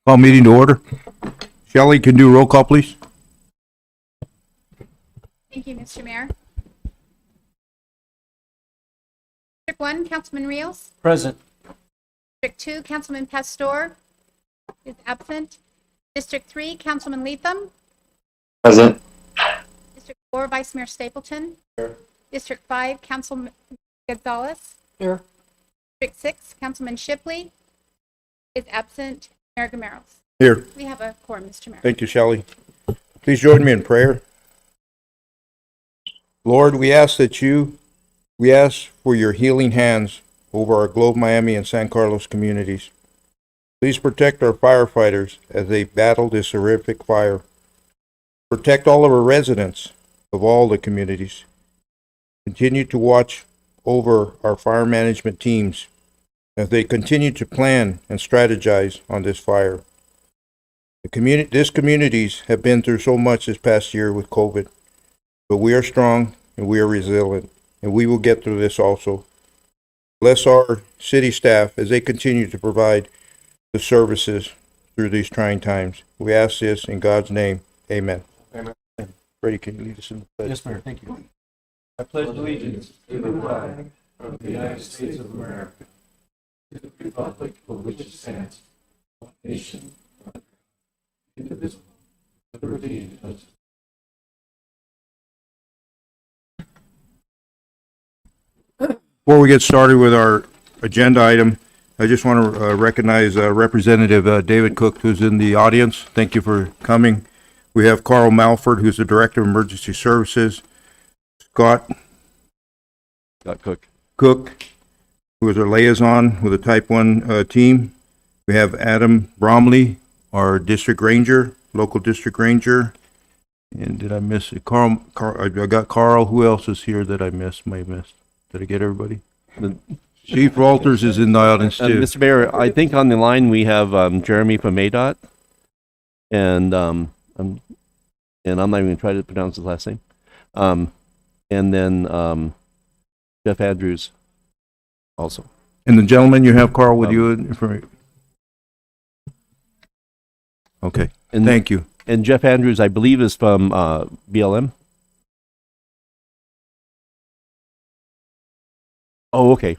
Call meeting to order. Shelley, can do roll call, please? Thank you, Mr. Mayor. District 1, Councilman Rios. Present. District 2, Councilman Pastor is absent. District 3, Councilman Leatham. Present. District 4, Vice Mayor Stapleton. Here. District 5, Councilman Gonzalez. Here. District 6, Councilman Shipley is absent. Mayor Gameros. Here. We have a quorum, Mr. Mayor. Thank you, Shelley. Please join me in prayer. Lord, we ask for your healing hands over our Globe, Miami, and San Carlos communities. Please protect our firefighters as they battle this horrific fire. Protect all of our residents of all the communities. Continue to watch over our fire management teams as they continue to plan and strategize on this fire. These communities have been through so much this past year with COVID, but we are strong and we are resilient, and we will get through this also. Bless our city staff as they continue to provide the services through these trying times. We ask this in God's name. Amen. Amen. Freddie, can you lead us in the pledge? Yes, Mayor. Thank you. I pledge allegiance to the flag of the United States of America, to the republic for which it stands, one nation, indivisible, with liberty and justice. Before we get started with our agenda item, I just want to recognize Representative David Cook, who's in the audience. Thank you for coming. We have Carl Malford, who's the Director of Emergency Services. Scott Cook, who is our liaison with the Type 1 team. We have Adam Bromley, our District Ranger, local District Ranger. And did I miss it? Carl, I got Carl. Who else is here that I missed? Did I get everybody? Chief Walters is in the audience too. Mr. Mayor, I think on the line we have Jeremy from ADOT, and I'm not even going to try to pronounce his last name. And then Jeff Andrews also. And the gentleman you have, Carl, with you? Okay, And thank you. And Jeff Andrews, I believe, is from BLM. Oh, okay.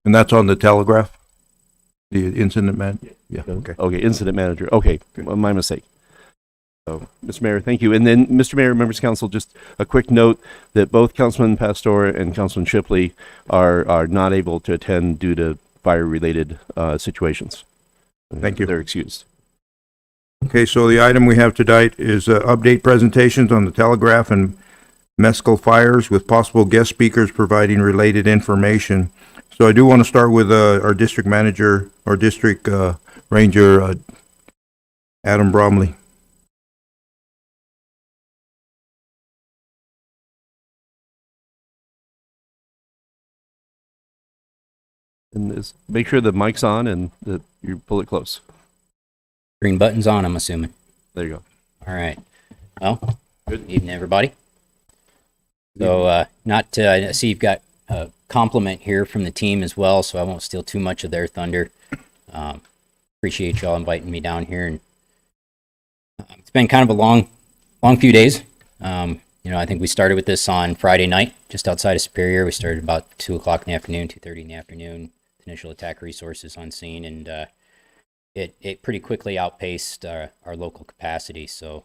And that's on the Telegraph? The incident man? Yeah, okay. Okay, incident manager. Okay, my mistake. So, Mr. Mayor, thank you. And then, Mr. Mayor, members of council, just a quick note that both Councilman Pastor and Councilman Shipley are not able to attend due to fire-related situations. Thank you. They're excused. Okay, so the item we have tonight is update presentations on the Telegraph and Mescal Fires with possible guest speakers providing related information. So I do want to start with our district manager, our district ranger, Adam Bromley. And make sure the mic's on and that you pull it close. Green button's on, I'm assuming. There you go. All right. Well, good evening, everybody. So, I see you've got a compliment here from the team as well, so I won't steal too much of their thunder. Appreciate y'all inviting me down here, and it's been kind of a long few days. I think we started with this on Friday night, just outside of Superior. We started about 2 o'clock in the afternoon, 2:30 in the afternoon. Initial attack resources on scene, and it pretty quickly outpaced our local capacity. So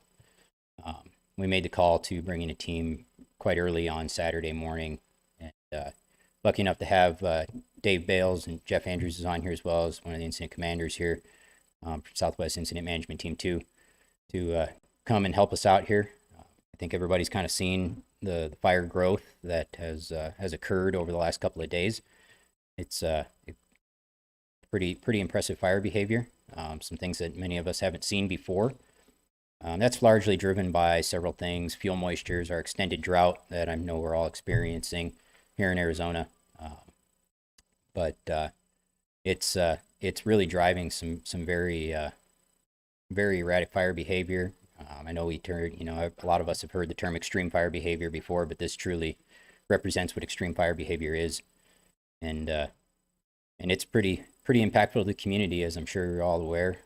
we made the call to bring in a team quite early on Saturday morning, and lucky enough to have Dave Bales and Jeff Andrews is on here as well as one of the incident commanders here from Southwest Incident Management Team 2 to come and help us out here. I think everybody's kind of seen the fire growth that has occurred over the last couple of days. It's pretty impressive fire behavior. Some things that many of us haven't seen before. That's largely driven by several things: fuel moistures, our extended drought that I know we're all experiencing here in Arizona. But it's really driving some very erratic fire behavior. I know a lot of us have heard the term extreme fire behavior before, but this truly represents what extreme fire behavior is, and it's pretty pretty impactful to the community, as I'm sure you're all aware,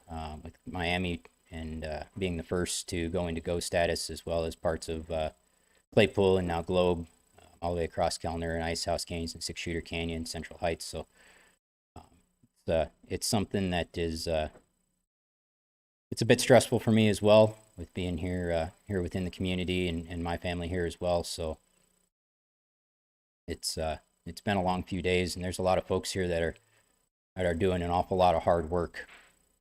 with Miami and being the first to go into go status, as well as parts of Claypool and now Globe, all the way across Kellner and Ice House Canyons and Six Shooter Canyon, Central Heights. So it's something that is it's a bit stressful for me as well, with being here within the community and my family here as well. So it's been a long few days, and there's a lot of folks here that are doing an awful lot of hard work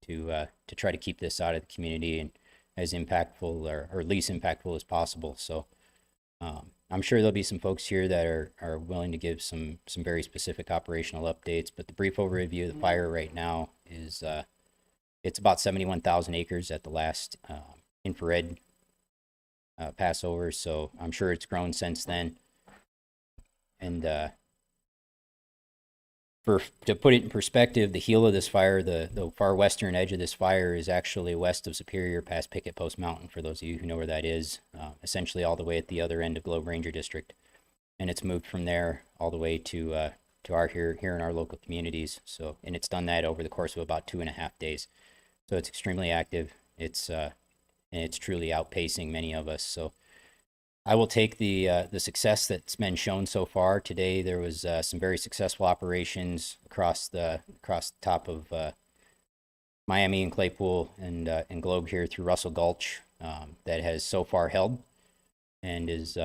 to try to keep this out of the community and as impactful or least impactful as possible. So I'm sure there'll be some folks here that are willing to give some very specific operational updates, but the brief overview of the fire right now is it's about 71,000 acres at the last infrared Passover, so I'm sure it's grown since then. And to put it in perspective, the heel of this fire, the far western edge of this fire, is actually west of Superior, past Picket Post Mountain, for those of you who know where that is, essentially all the way at the other end of Globe Ranger District. And it's moved from there all the way to our here in our local communities. So, and it's done that over the course of about 2.5 days. So it's extremely active. It's truly outpacing many of us. So I will take the success that's been shown so far. Today there was some very successful operations across the top of Miami and Claypool and Globe here through Russell Gulch that has so far held, and is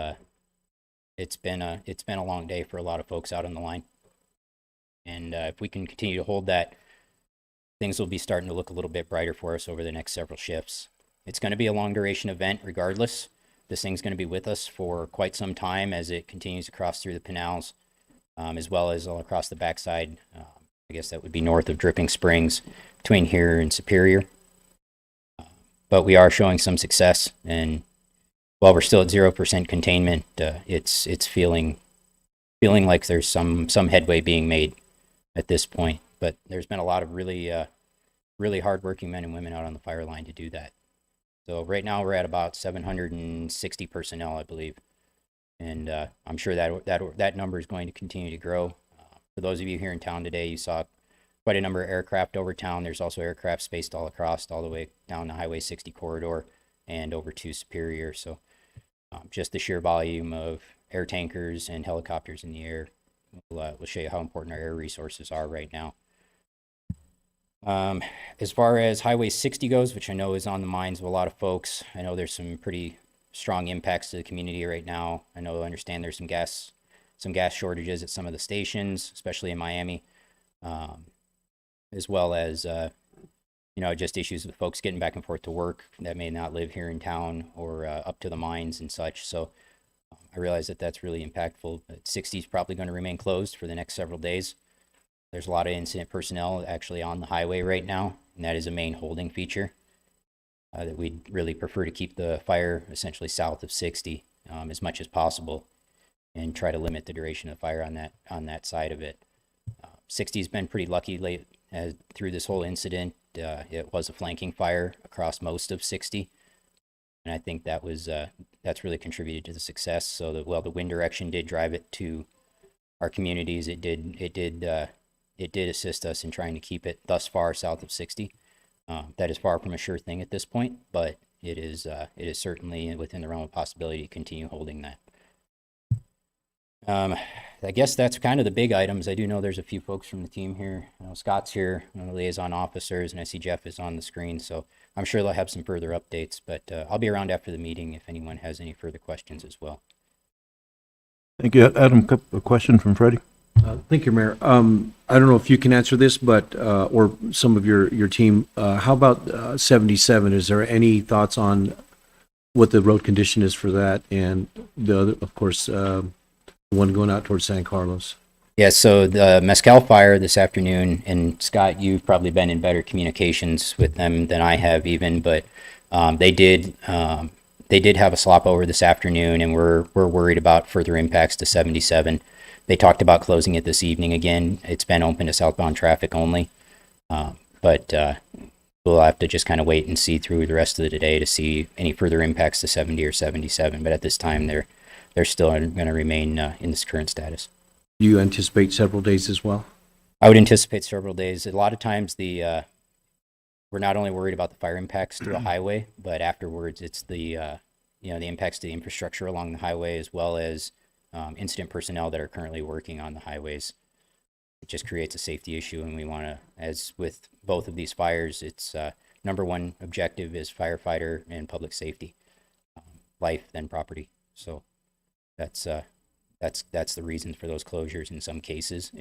it's been a long day for a lot of folks out on the line. And if we can continue to hold that, things will be starting to look a little bit brighter for us over the next several shifts. It's going to be a long duration event regardless. This thing's going to be with us for quite some time as it continues to cross through the Pinals, as well as all across the backside. I guess that would be north of Dripping Springs, between here and Superior. But we are showing some success, and while we're still at 0% containment, it's feeling like there's some headway being made at this point. But there's been a lot of really hardworking men and women out on the fire line to do that. So right now we're at about 760 personnel, I believe, and I'm sure that number is going to continue to grow. For those of you here in town today, you saw quite a number of aircraft over town. There's also aircraft spaced all across, all the way down the Highway 60 corridor and over to Superior. So just the sheer volume of air tankers and helicopters in the air will show you how important our air resources are right now. As far as Highway 60 goes, which I know is on the minds of a lot of folks, I know there's some pretty strong impacts to the community right now. I understand there's some gas shortages at some of the stations, especially in Miami, as well as just issues with folks getting back and forth to work that may not live here in town or up to the mines and such. So I realize that that's really impactful. But 60 is probably going to remain closed for the next several days. There's a lot of incident personnel actually on the highway right now, and that is a main holding feature that we'd really prefer to keep the fire essentially south of 60 as much as possible, and try to limit the duration of the fire on that side of it. 60's been pretty lucky late through this whole incident. It was a flanking fire across most of 60, and I think that's really contributed to the success. So that while the wind direction did drive it to our communities, it did assist us in trying to keep it thus far south of 60. That is far from a sure thing at this point, but it is certainly within the realm of possibility to continue holding that. I guess that's kind of the big items. I do know there's a few folks from the team here. Scott's here, one of the liaison officers, and I see Jeff is on the screen, so I'm sure they'll have some further updates, but I'll be around after the meeting if anyone has any further questions as well. Thank you. Adam, a question from Freddie. Thank you, Mayor. I don't know if you can answer this, but or some of your team. How about 77? Is there any thoughts on what the road condition is for that, and the other, of course, the one going out towards San Carlos? Yeah, so the Mescal fire this afternoon, and Scott, you've probably been in better communications with them than I have even, but they did have a slop over this afternoon, and we're worried about further impacts to 77. They talked about closing it this evening again. It's been open to southbound traffic only, but we'll have to just kind of wait and see through the rest of the day to see any further impacts to 70 or 77. But at this time, they're still going to remain in this current status. Do you anticipate several days as well? I would anticipate several days. A lot of times we're not only worried about the fire impacts to a highway, but afterwards it's the the impacts to the infrastructure along the highway, as well as incident personnel that are currently working on the highways. It just creates a safety issue, and we want to, as with both of these fires, it's number one objective is firefighter and public safety, life then property. So that's the reason for those closures in some cases.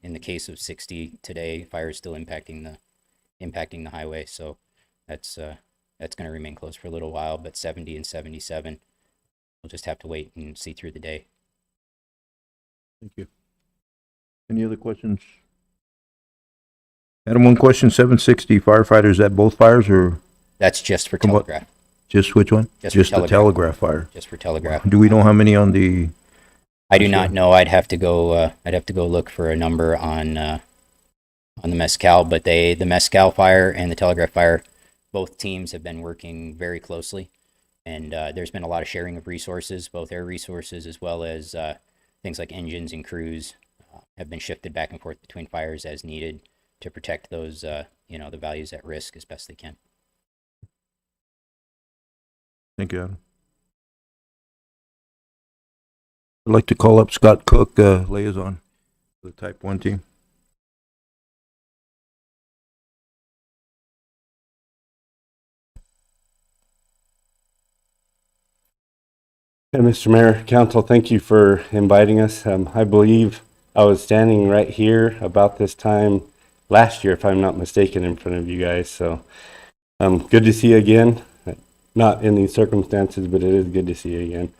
In the case of 60 today, fire is still impacting the highway. So that's going to remain closed for a little while. But 70 and 77, we'll just have to wait and see through the day. Thank you. Any other questions? Adam, one question, 760 firefighters at both fires or That's just for From what- Telegraph. just which one? Just for the Telegraph fire. Just for Telegraph. Do we know how many on the, I do not know. I'd have to go look for a number on the Mescal, but the Mescal fire and the Telegraph fire, both teams have been working very closely, and there's been a lot of sharing of resources, both air resources as well as things like engines and crews have been shifted back and forth between fires as needed to protect those the values at risk as best they can. thank you, Adam. I'd like to call up Scott Cook, liaison for the Type 1 team. Hey, Mr. Mayor, Council, thank you for inviting us. I believe I was standing right here about this time last year, if I'm not mistaken, in front of you guys. So good to see you again. Not in these circumstances, but it is good to see you again.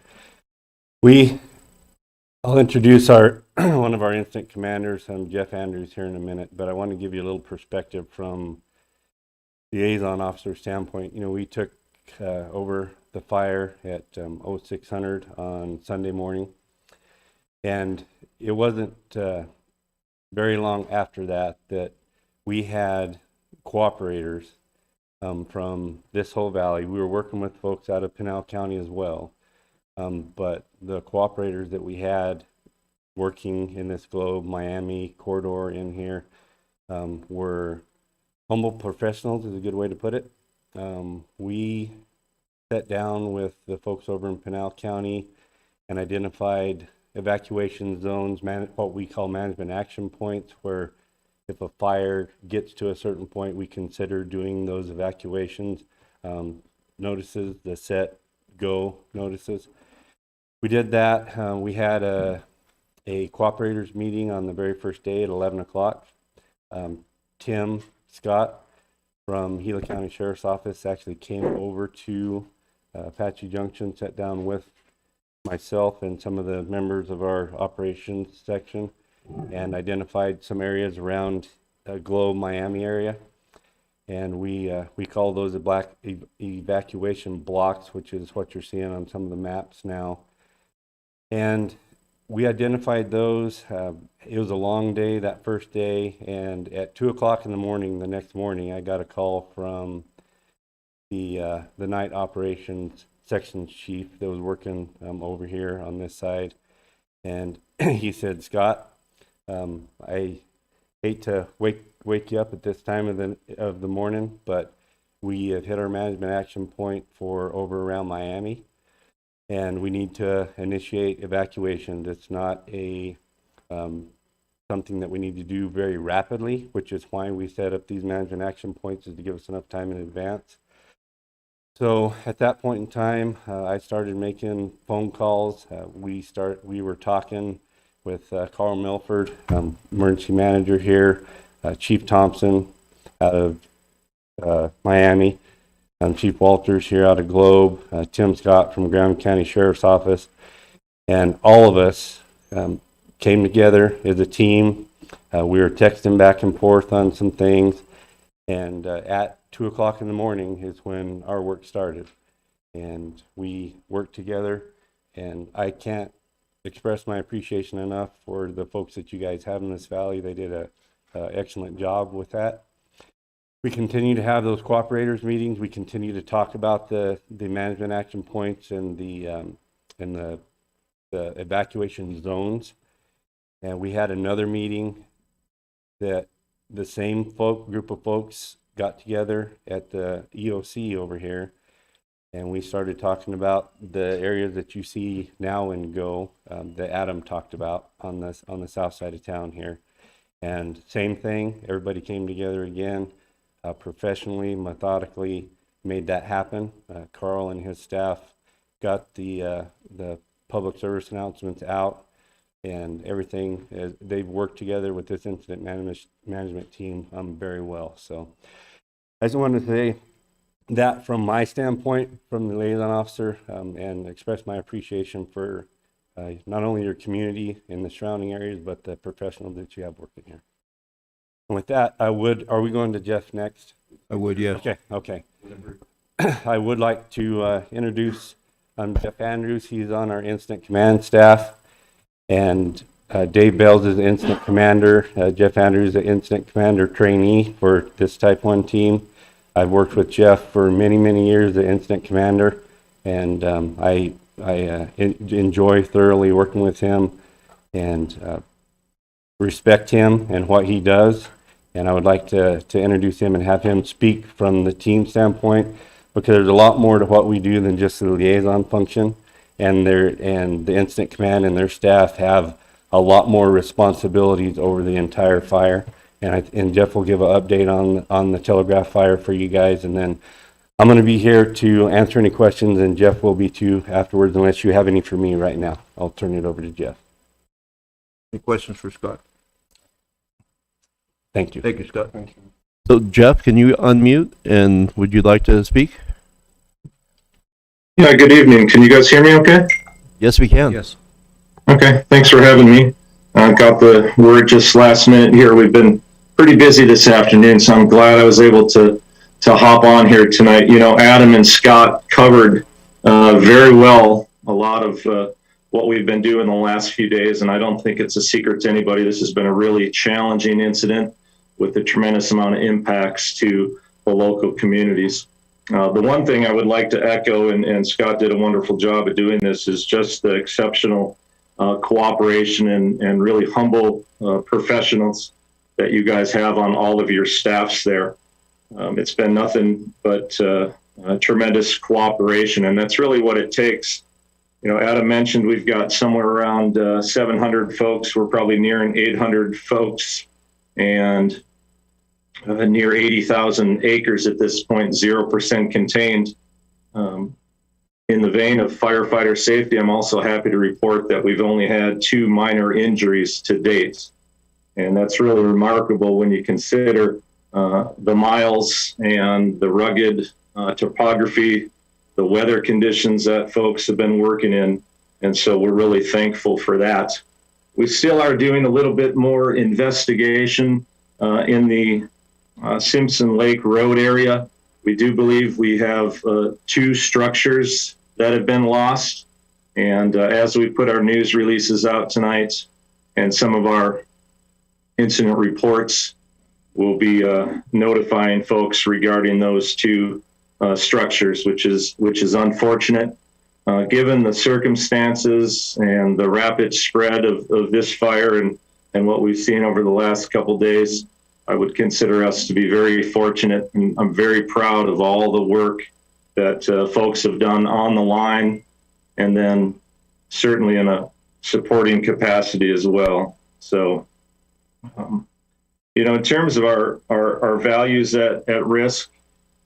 I'll introduce our one of our incident commanders, Jeff Andrews, here in a minute, but I want to give you a little perspective from the liaison officer standpoint. We took over the fire at 0600 on Sunday morning, and it wasn't very long after that we had cooperators from this whole valley. We were working with folks out of Pinal County as well, but the cooperators that we had working in this Globe Miami corridor in here were humble professionals, is a good way to put it. We sat down with the folks over in Pinal County and identified evacuation zones, what we call management action points, where if a fire gets to a certain point, we consider doing those evacuations notices, the set go notices. We did that. We had a cooperators meeting on the very first day at 11 o'clock. Tim Scott from Gila County Sheriff's Office actually came over to Apache Junction, sat down with myself and some of the members of our operations section and identified some areas around Globe Miami area. And we call those the black evacuation blocks, which is what you're seeing on some of the maps now. And we identified those. It was a long day that first day, and at 2 o'clock in the morning, the next morning, I got a call from the night operations section chief that was working over here on this side, and he said, "Scott, I hate to wake you up at this time of the morning, but we have hit our management action point for over around Miami, and we need to initiate evacuation. It's not a something that we need to do very rapidly, which is why we set up these management action points, is to give us enough time in advance." So at that point in time, I started making phone calls. We were talking with Carl Milford, emergency manager here, Chief Thompson out of Miami, Chief Walters here out of Globe, Tim Scott from Graham County Sheriff's Office, and all of us came together as a team. We were texting back and forth on some things, and at 2 o'clock in the morning is when our work started, and we worked together, and I can't express my appreciation enough for the folks that you guys have in this valley. They did a excellent job with that. We continue to have those cooperators meetings. We continue to talk about the management action points and the evacuation zones. And we had another meeting that the same group of folks got together at the EOC over here, and we started talking about the areas that you see now in Go, that Adam talked about on the south side of town here. And same thing, everybody came together again, professionally, methodically made that happen. Carl and his staff got the public service announcements out, and everything. They've worked together with this incident management team very well. So I just wanted to say that from my standpoint, from the liaison officer, and express my appreciation for not only your community in the surrounding areas, but the professionals that you have working here. And with that, are we going to Jeff next? I would, yes. Okay. I would like to introduce Jeff Andrews. He's on our incident command staff, and Dave Bells is the incident commander. Jeff Andrews is the incident commander trainee for this Type 1 team. I've worked with Jeff for many, many years, the incident commander, and I enjoy thoroughly working with him and respect him and what he does. And I would like to introduce him and have him speak from the team standpoint, because there's a lot more to what we do than just the liaison function. And the incident command and their staff have a lot more responsibilities over the entire fire. And Jeff will give an update on the Telegraph fire for you guys, and then I'm going to be here to answer any questions, and Jeff will be too afterwards, unless you have any for me right now. I'll turn it over to Jeff. Any questions for Scott? Thank you. Thank you, Scott. So Jeff, can you unmute, and would you like to speak? Yeah, good evening. Can you guys hear me okay? Yes, we can. Yes. Okay, thanks for having me. I got the word just last minute here. We've been pretty busy this afternoon, so I'm glad I was able to hop on here tonight. You know, Adam and Scott covered very well a lot of what we've been doing the last few days, and I don't think it's a secret to anybody. This has been a really challenging incident with a tremendous amount of impacts to the local communities. The one thing I would like to echo, and Scott did a wonderful job of doing this, is just the exceptional cooperation and really humble professionals that you guys have on all of your staffs there. It's been nothing but tremendous cooperation, and that's really what it takes. You know, Adam mentioned we've got somewhere around 700 folks. We're probably nearing 800 folks, and near 80,000 acres at this point, 0% contained. In the vein of firefighter safety, I'm also happy to report that we've only had 2 minor injuries to date. And that's really remarkable when you consider the miles and the rugged topography, the weather conditions that folks have been working in. And so we're really thankful for that. We still are doing a little bit more investigation in the Simpson Lake Road area. We do believe we have 2 structures that have been lost. And as we put our news releases out tonight and some of our incident reports, we'll be notifying folks regarding those 2 structures, which is unfortunate. Given the circumstances and the rapid spread of this fire and what we've seen over the last couple of days, I would consider us to be very fortunate, and I'm very proud of all the work that folks have done on the line, and then certainly in a supporting capacity as well. So, you know, in terms of our values at risk,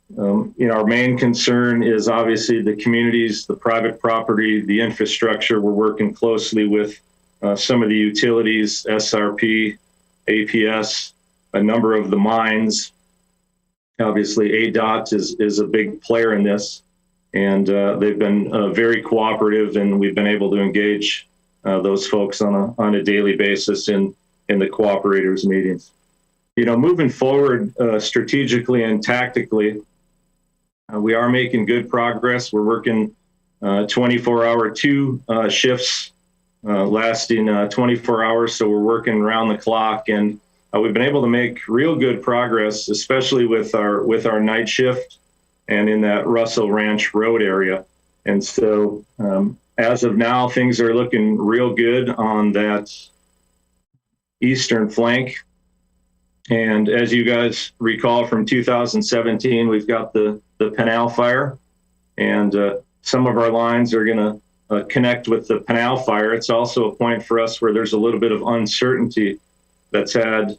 you know, our main concern is obviously the communities, the private property, the infrastructure. We're working closely with some of the utilities, SRP, APS, a number of the mines. Obviously, ADOT is a big player in this, and they've been very cooperative, and we've been able to engage those folks on a daily basis in the cooperators meetings. You know, moving forward strategically and tactically, we are making good progress. We're working 24-hour 2 shifts lasting 24 hours, so we're working around the clock, and we've been able to make real good progress, especially with our night shift and in that Russell Ranch Road area. And so as of now, things are looking real good on that eastern flank. And as you guys recall from 2017, we've got the Pinal fire, and some of our lines are going to connect with the Pinal fire. It's also a point for us where there's a little bit of uncertainty that's had,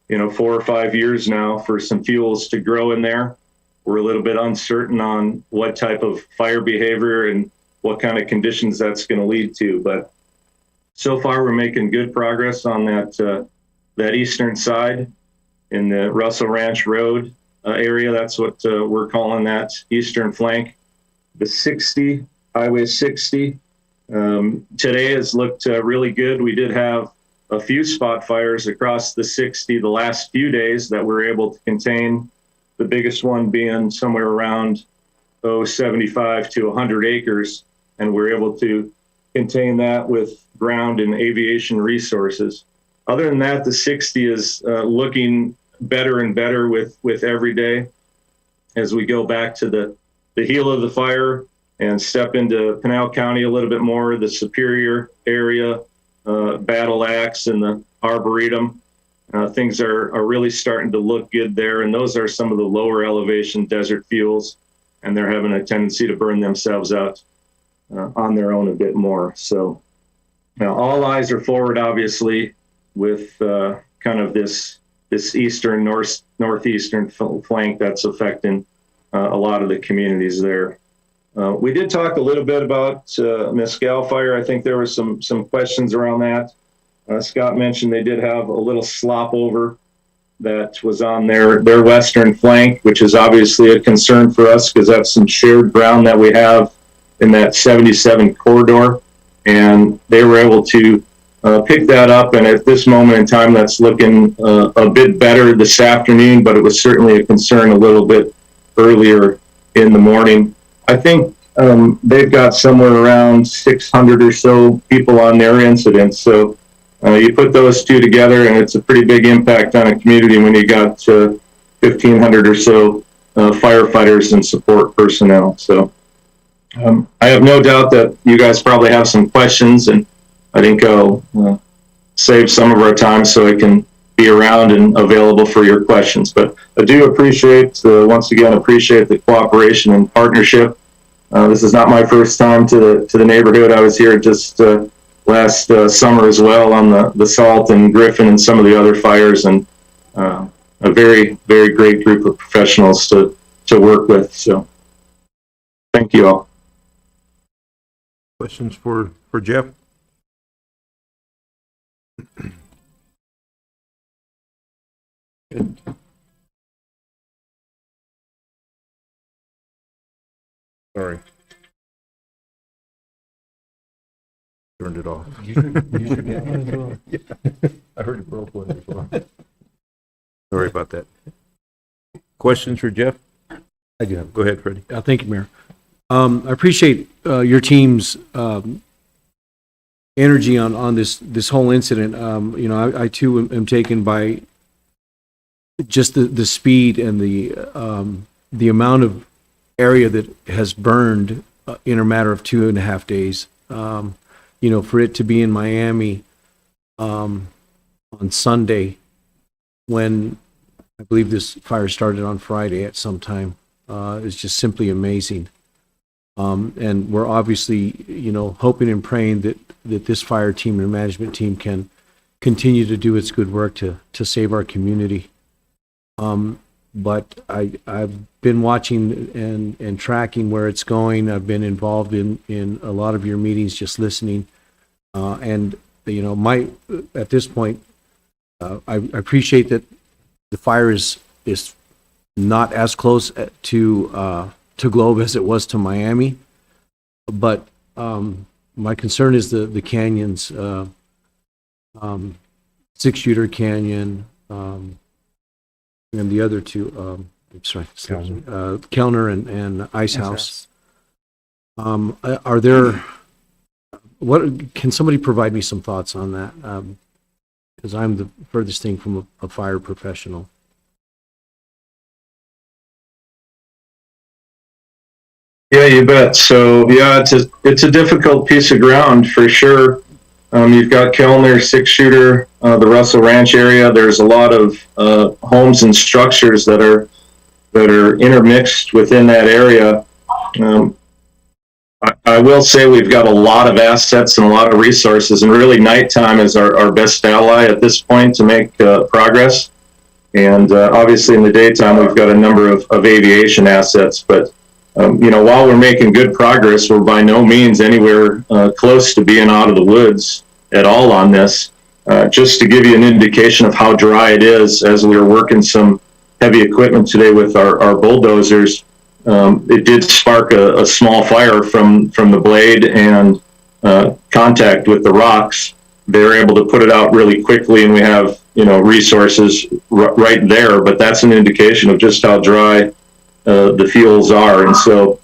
4 or 5 years now for some fuels to grow in there. We're a little bit uncertain on what type of fire behavior and what kind of conditions that's going to lead to. But so far, we're making good progress on that eastern side in the Russell Ranch Road area. That's what we're calling that eastern flank. The 60, Highway 60, today has looked really good. We did have a few spot fires across the 60 the last few days that we're able to contain. The biggest one being somewhere around 75 to 100 acres, and we're able to contain that with ground and aviation resources. Other than that, the 60 is looking better and better with every day as we go back to the heel of the fire and step into Pinal County a little bit more, the Superior area, Battle Axe and the Arboretum. Things are really starting to look good there, and those are some of the lower elevation desert fuels, and they're having a tendency to burn themselves out on their own a bit more. So now all eyes are forward, obviously, with kind of this eastern northeastern flank that's affecting a lot of the communities there. We did talk a little bit about Mescal fire. I think there were some questions around that. Scott mentioned they did have a little slop over that was on their western flank, which is obviously a concern for us because that's some shared ground that we have in that 77 corridor. And they were able to pick that up. And at this moment in time, that's looking a bit better this afternoon, but it was certainly a concern a little bit earlier in the morning. I think they've got somewhere around 600 or so people on their incidents. So you put those two together, and it's a pretty big impact on a community when you got 1,500 or so firefighters and support personnel. So I have no doubt that you guys probably have some questions, and I think I'll save some of our time so I can be around and available for your questions. But I do appreciate, once again, appreciate the cooperation and partnership. This is not my first time to the neighborhood. I was here just last summer as well on the Salt and Griffin and some of the other fires, and a very, very great group of professionals to work with. So thank you all. Questions for Jeff? Good. Sorry. Turned it off. You should get one as well. Yeah. I heard it broke one before. Sorry about that. Questions for Jeff? I do have. Go ahead, Freddie. Thank you, Mayor. I appreciate your team's energy on this whole incident. I too am taken by just the speed and the amount of area that has burned in a matter of 2.5 days. For it to be in Miami on Sunday, when I believe this fire started on Friday at some time, is just simply amazing. And we're obviously, hoping and praying that this fire team and management team can continue to do its good work to save our community. But I've been watching and tracking where it's going. I've been involved in a lot of your meetings, just listening. And at this point, I appreciate that the fire is not as close to Globe as it was to Miami, but my concern is the canyons, 6-shooter canyon, and the other two. Kellner and Ice House. Are there? What can somebody provide me some thoughts on that? Because I'm the furthest thing from a fire professional. Yeah, you bet. So yeah, it's a difficult piece of ground for sure. You've got Kellner, Six Shooter, the Russell Ranch area. There's a lot of homes and structures that are intermixed within that area. I will say we've got a lot of assets and a lot of resources, and really nighttime is our best ally at this point to make progress. And obviously in the daytime, we've got a number of aviation assets, but while we're making good progress, we're by no means anywhere close to being out of the woods at all on this. Just to give you an indication of how dry it is, as we were working some heavy equipment today with our bulldozers, it did spark a small fire from the blade and contact with the rocks. They were able to put it out really quickly, and we have resources right there. But that's an indication of just how dry the fuels are. And so,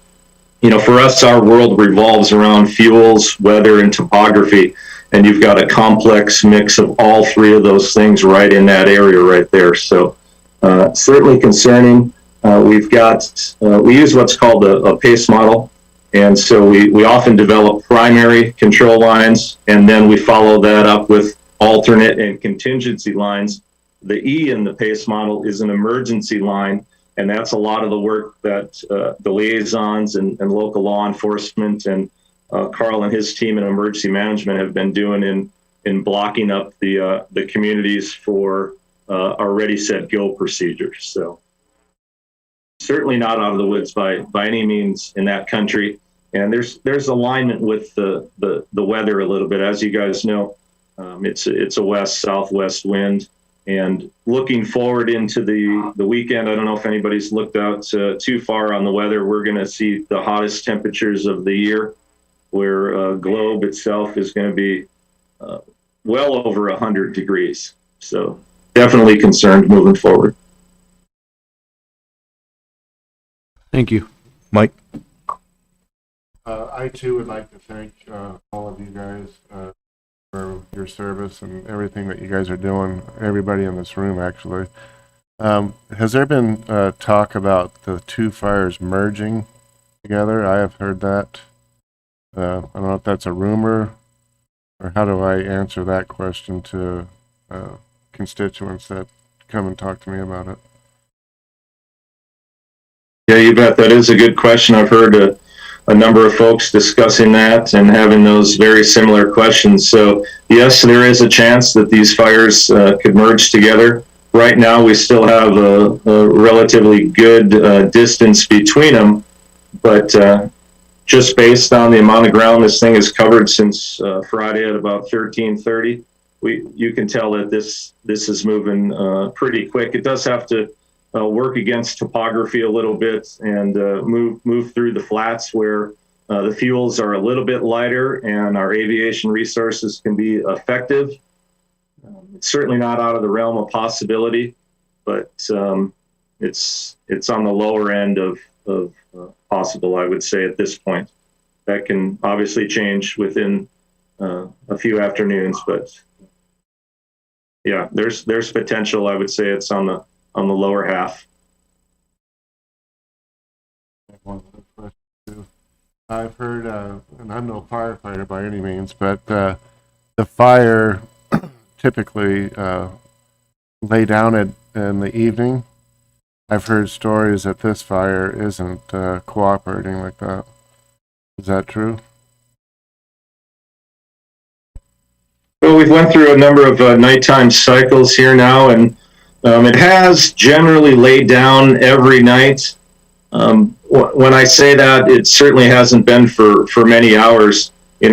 for us, our world revolves around fuels, weather, and topography. And you've got a complex mix of all three of those things right in that area right there. So certainly concerning. We use what's called a PACE model. And so we often develop primary control lines, and then we follow that up with alternate and contingency lines. The E in the PACE model is an emergency line, and that's a lot of the work that the liaisons and local law enforcement and Carl and his team in emergency management have been doing in blocking up the communities for our ready, set, go procedures. So certainly not out of the woods by any means in that country. And there's alignment with the weather a little bit. As you guys know, it's a west-southwest wind. And looking forward into the weekend, I don't know if anybody's looked out too far on the weather. We're going to see the hottest temperatures of the year, where Globe itself is going to be well over 100 degrees. So definitely concerned moving forward. Thank you. Mike? I too would like to thank all of you guys for your service and everything that you guys are doing, everybody in this room actually. Has there been talk about the two fires merging together? I have heard that. I don't know if that's a rumor, or how do I answer that question to constituents that come and talk to me about it? Yeah, you bet. That is a good question. I've heard a number of folks discussing that and having those very similar questions. So yes, there is a chance that these fires could merge together. Right now, we still have a relatively good distance between them, but just based on the amount of ground this thing has covered since Friday at about 13:30, you can tell that this is moving pretty quick. It does have to work against topography a little bit and move through the flats where the fuels are a little bit lighter and our aviation resources can be effective. It's certainly not out of the realm of possibility, but it's on the lower end of possible, I would say, at this point. That can obviously change within a few afternoons, but yeah, there's potential. I would say it's on the lower half. I've heard, and I'm no firefighter by any means, but the fire typically lay down in the evening. I've heard stories that this fire isn't cooperating like that. Is that true? Well, we've went through a number of nighttime cycles here now, and it has generally laid down every night. When I say that, it certainly hasn't been for many hours.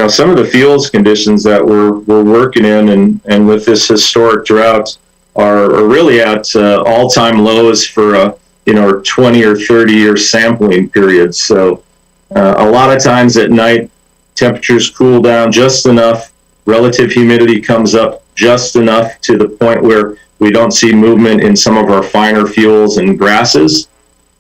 Some of the fuels conditions that we're working in and with this historic drought are really at all-time lows for a 20 or 30-year sampling period. So a lot of times at night, temperatures cool down just enough, relative humidity comes up just enough to the point where we don't see movement in some of our finer fuels and grasses.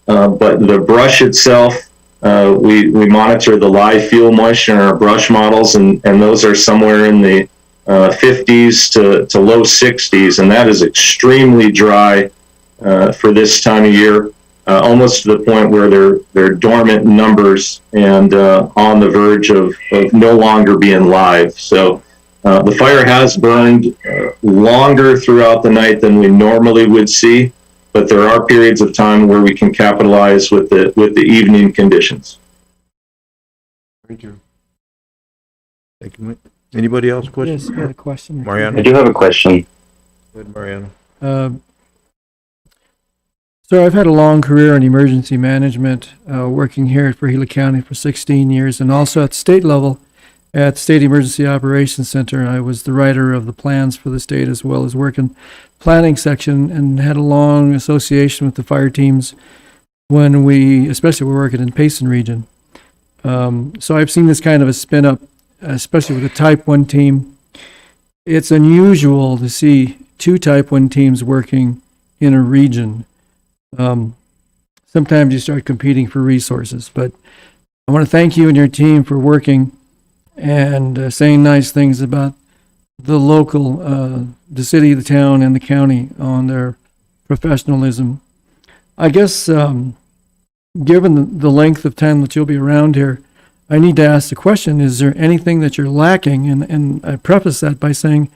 But the brush itself, we monitor the live fuel moisture in our brush models, and those are somewhere in the 50s to low 60s, and that is extremely dry for this time of year, almost to the point where they're dormant numbers and on the verge of no longer being live. So The fire has burned longer throughout the night than we normally would see, but there are periods of time where we can capitalize with the evening conditions. Thank you. Thank you. Anybody else questions? Yes, I got a question. I Mariano? do have a question. Go ahead, Mariano. So I've had a long career in emergency management, working here for Gila County for 16 years, and also at the state level at the State Emergency Operations Center. I was the writer of the plans for the state as well as working planning section, and had a long association with the fire teams when we, especially we're working in Payson region. So I've seen this kind of a spin up, especially with the Type 1 team. It's unusual to see two Type 1 teams working in a region. Sometimes you start competing for resources, but I want to thank you and your team for working and saying nice things about the local, the city, the town, and the county on their professionalism. I guess, given the length of time that you'll be around here, I need to ask the question, is there anything that you're lacking? And I preface that by saying,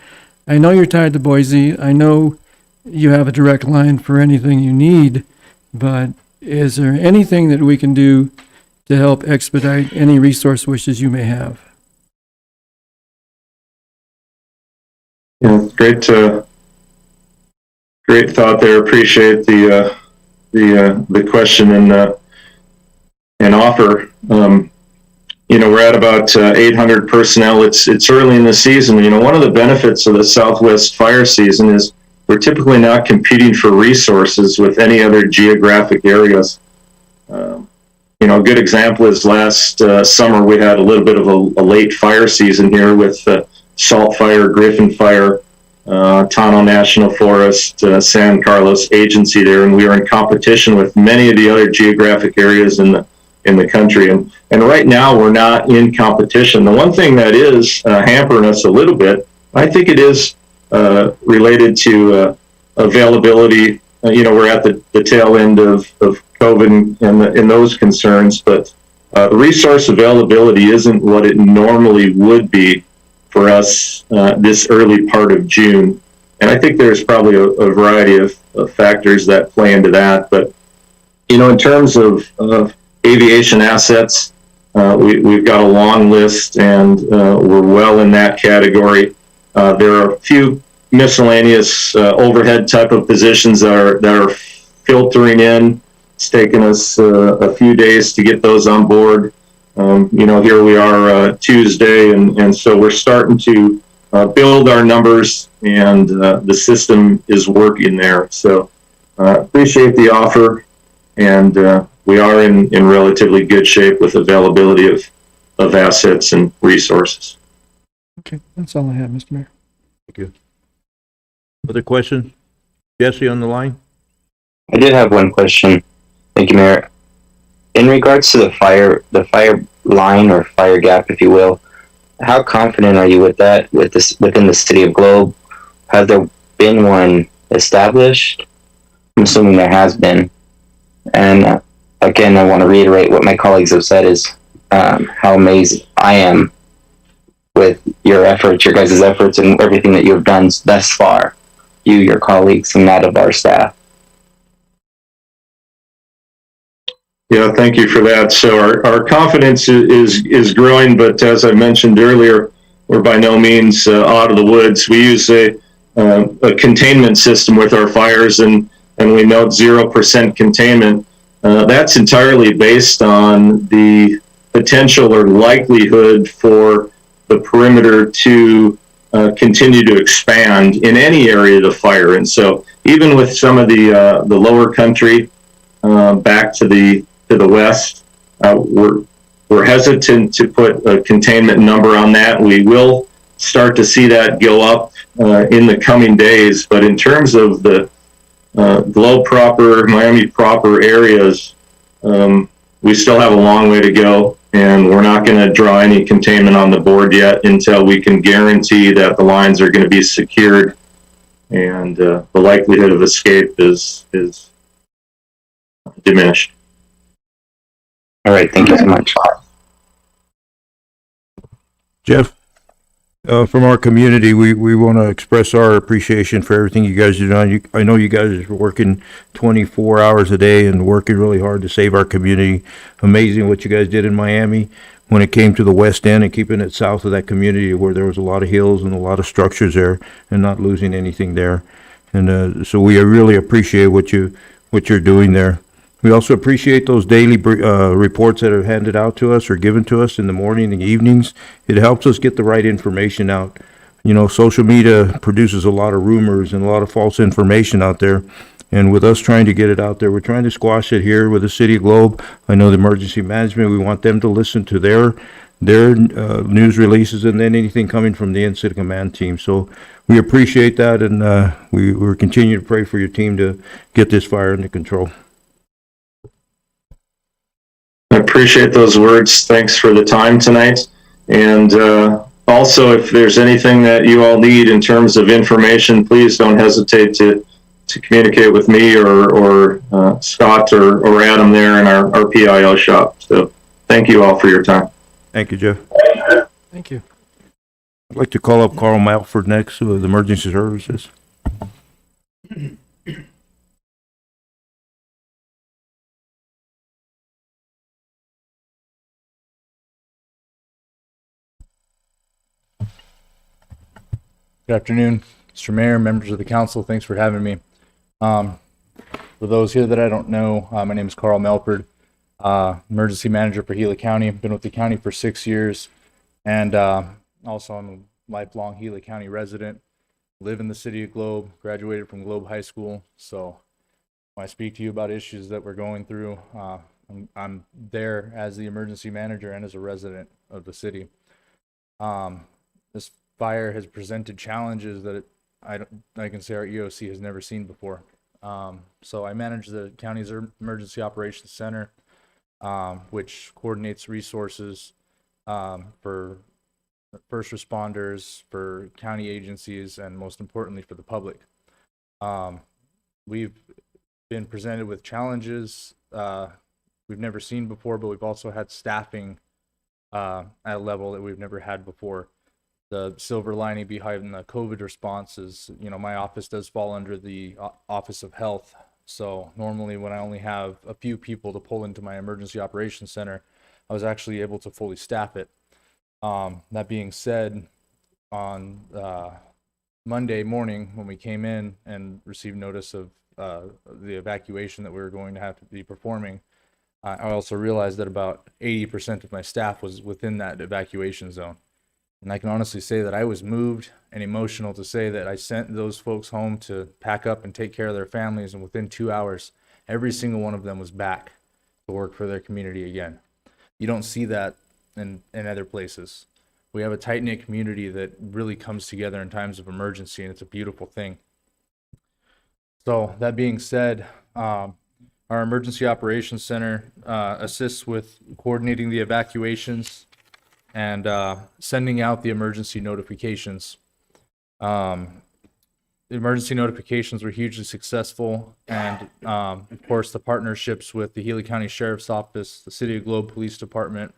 I know you're tied to Boise. I know you have a direct line for anything you need, but is there anything that we can do to help expedite any resource wishes you may have? Yeah, great thought there. Appreciate the question and offer. We're at about 800 personnel. It's early in the season. One of the benefits of the Southwest fire season is we're typically not competing for resources with any other geographic areas. A good example is last summer we had a little bit of a late fire season here with Salt Fire, Griffin Fire, Tano National Forest, San Carlos Agency there, and we are in competition with many of the other geographic areas in the country. And right now we're not in competition. The one thing that is hampering us a little bit, I think it is related to availability. We're at the tail end of COVID and those concerns, but resource availability isn't what it normally would be for us this early part of June. And I think there's probably a variety of factors that play into that. But, in terms of aviation assets, we've got a long list, and we're well in that category. There are a few miscellaneous overhead type of positions that are filtering in. It's taken us a few days to get those on board. Here we are Tuesday, and so we're starting to build our numbers, and the system is working there. So appreciate the offer, and we are in relatively good shape with availability of assets and resources. Okay, that's all I have, Mr. Mayor. Thank you. Other questions? Jesse on the line? I did have one question. Thank you, Mayor. In regards to the fire line or fire gap, if you will, how confident are you with that within the city of Globe? Has there been one established? I'm assuming there has been. And again, I want to reiterate what my colleagues have said is how amazed I am with your efforts, your guys' efforts, and everything that you have done thus far, you, your colleagues, and that of our staff. Yeah, thank you for that. So our confidence is growing, but as I mentioned earlier, we're by no means out of the woods. We use a containment system with our fires, and we note 0% containment. That's entirely based on the potential or likelihood for the perimeter to continue to expand in any area of the fire. And so even with some of the lower country back to the west, we're hesitant to put a containment number on that. We will start to see that go up in the coming days. But in terms of the Globe proper, Miami proper areas, we still have a long way to go, and we're not going to draw any containment on the board yet until we can guarantee that the lines are going to be secured and the likelihood of escape is diminished. All right, thank you so much. Jeff? From our community, we want to express our appreciation for everything you guys do. I know you guys are working 24 hours a day and working really hard to save our community. Amazing what you guys did in Miami when it came to the West End and keeping it south of that community where there was a lot of hills and a lot of structures there and not losing anything there. And so we really appreciate what you're doing there. We also appreciate those daily reports that are handed out to us or given to us in the morning and evenings. It helps us get the right information out. You know, social media produces a lot of rumors and a lot of false information out there. And with us trying to get it out there, we're trying to squash it here with the City of Globe. I know the emergency management, we want them to listen to their news releases and then anything coming from the incident command team. So we appreciate that, and we're continuing to pray for your team to get this fire under control. I appreciate those words. Thanks for the time tonight. And also, if there's anything that you all need in terms of information, please don't hesitate to communicate with me or Scott or Adam there in our PIO shop. So thank you all for your time. Thank you, Jeff. Thank you. I'd like to call up Carl Malford next with Emergency Services. Good afternoon, Mr. Mayor, members of the council. Thanks for having me. For those here that I don't know, my name is Carl Melford, emergency manager for Gila County. I've been with the county for 6 years, and also I'm a lifelong Gila County resident. Live in the city of Globe, graduated from Globe High School. So when I speak to you about issues that we're going through, I'm there as the emergency manager and as a resident of the city. This fire has presented challenges that I can say our EOC has never seen before. So I manage the county's Emergency Operations Center, which coordinates resources for first responders, for county agencies, and most importantly for the public. We've been presented with challenges we've never seen before, but we've also had staffing at a level that we've never had before. The silver lining behind the COVID response is, you know, my office does fall under the Office of Health. So normally when I only have a few people to pull into my emergency operations center, I was actually able to fully staff it. That being said, on Monday morning when we came in and received notice of the evacuation that we were going to have to be performing, I also realized that about 80% of my staff was within that evacuation zone. And I can honestly say that I was moved and emotional to say that I sent those folks home to pack up and take care of their families, and within 2 hours, every single one of them was back to work for their community again. You don't see that in other places. We have a tight-knit community that really comes together in times of emergency, and it's a beautiful thing. So that being said, our Emergency Operations Center assists with coordinating the evacuations and sending out the emergency notifications. The emergency notifications were hugely successful, and of course the partnerships with the Gila County Sheriff's Office, the City of Globe Police Department,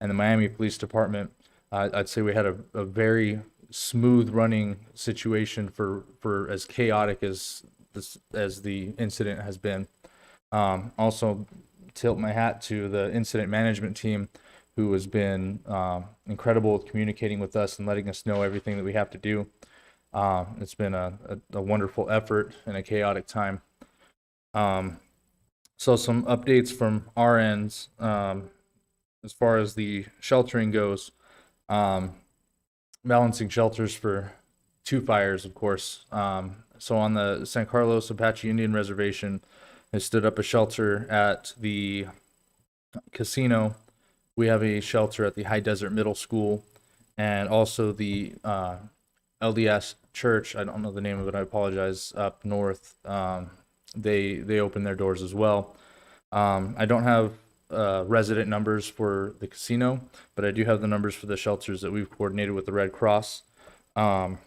and the Miami Police Department. I'd say we had a very smooth running situation for as chaotic as the incident has been. Also tilt my hat to the incident management team, who has been incredible with communicating with us and letting us know everything that we have to do. It's been a wonderful effort in a chaotic time. So some updates from our ends as far as the sheltering goes. Balancing shelters for 2 fires, of course. So on the San Carlos Apache Indian Reservation, I stood up a shelter at the casino. We have a shelter at the High Desert Middle School, and also the LDS Church. I don't know the name of it. I apologize. Up north, they open their doors as well. I don't have resident numbers for the casino, but I do have the numbers for the shelters that we've coordinated with the Red Cross. The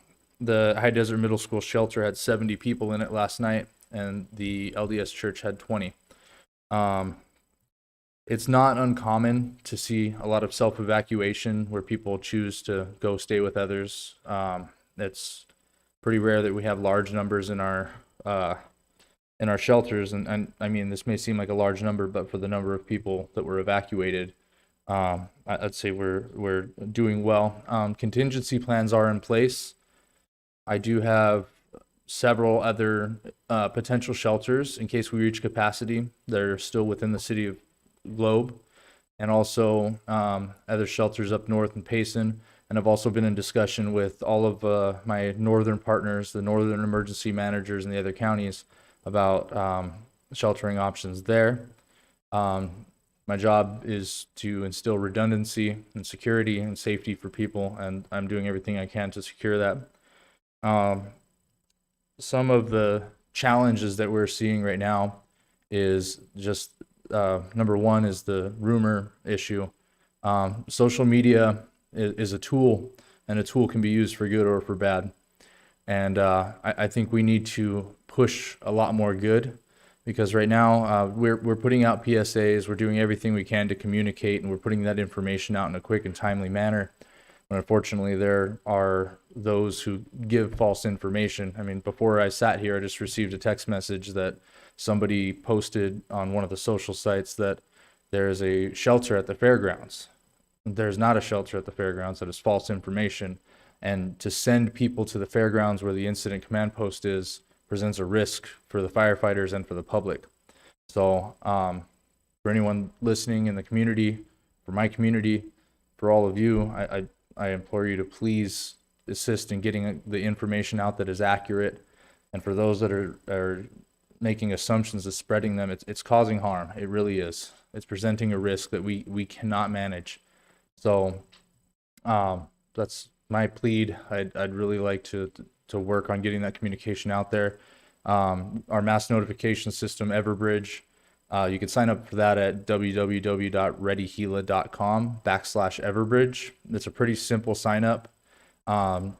High Desert Middle School shelter had 70 people in it last night, and the LDS Church had 20. It's not uncommon to see a lot of self-evacuation where people choose to go stay with others. It's pretty rare that we have large numbers in our shelters, and I mean, this may seem like a large number, but for the number of people that were evacuated, I'd say we're doing well. Contingency plans are in place. I do have several other potential shelters in case we reach capacity that are still within the city of Globe, and also other shelters up north in Payson. And I've also been in discussion with all of my northern partners, the northern emergency managers in the other counties, about sheltering options there. My job is to instill redundancy and security and safety for people, and I'm doing everything I can to secure that. Some of the challenges that we're seeing right now is just number one is the rumor issue. Social media is a tool, and a tool can be used for good or for bad. And I think we need to push a lot more good, because right now we're putting out PSAs, we're doing everything we can to communicate, and we're putting that information out in a quick and timely manner. But unfortunately, there are those who give false information. I mean, before I sat here, I just received a text message that somebody posted on one of the social sites that there is a shelter at the fairgrounds. There's not a shelter at the fairgrounds. That is false information. And to send people to the fairgrounds where the incident command post is presents a risk for the firefighters and for the public. So for anyone listening in the community, for my community, for all of you, I implore you to please assist in getting the information out that is accurate. And for those that are making assumptions, is spreading them, it's causing harm. It really is. It's presenting a risk that we cannot manage. So that's my plead. I'd really like to work on getting that communication out there. Our mass notification system, Everbridge, you can sign up for that at www.readygila.com/Everbridge. It's a pretty simple sign up. We're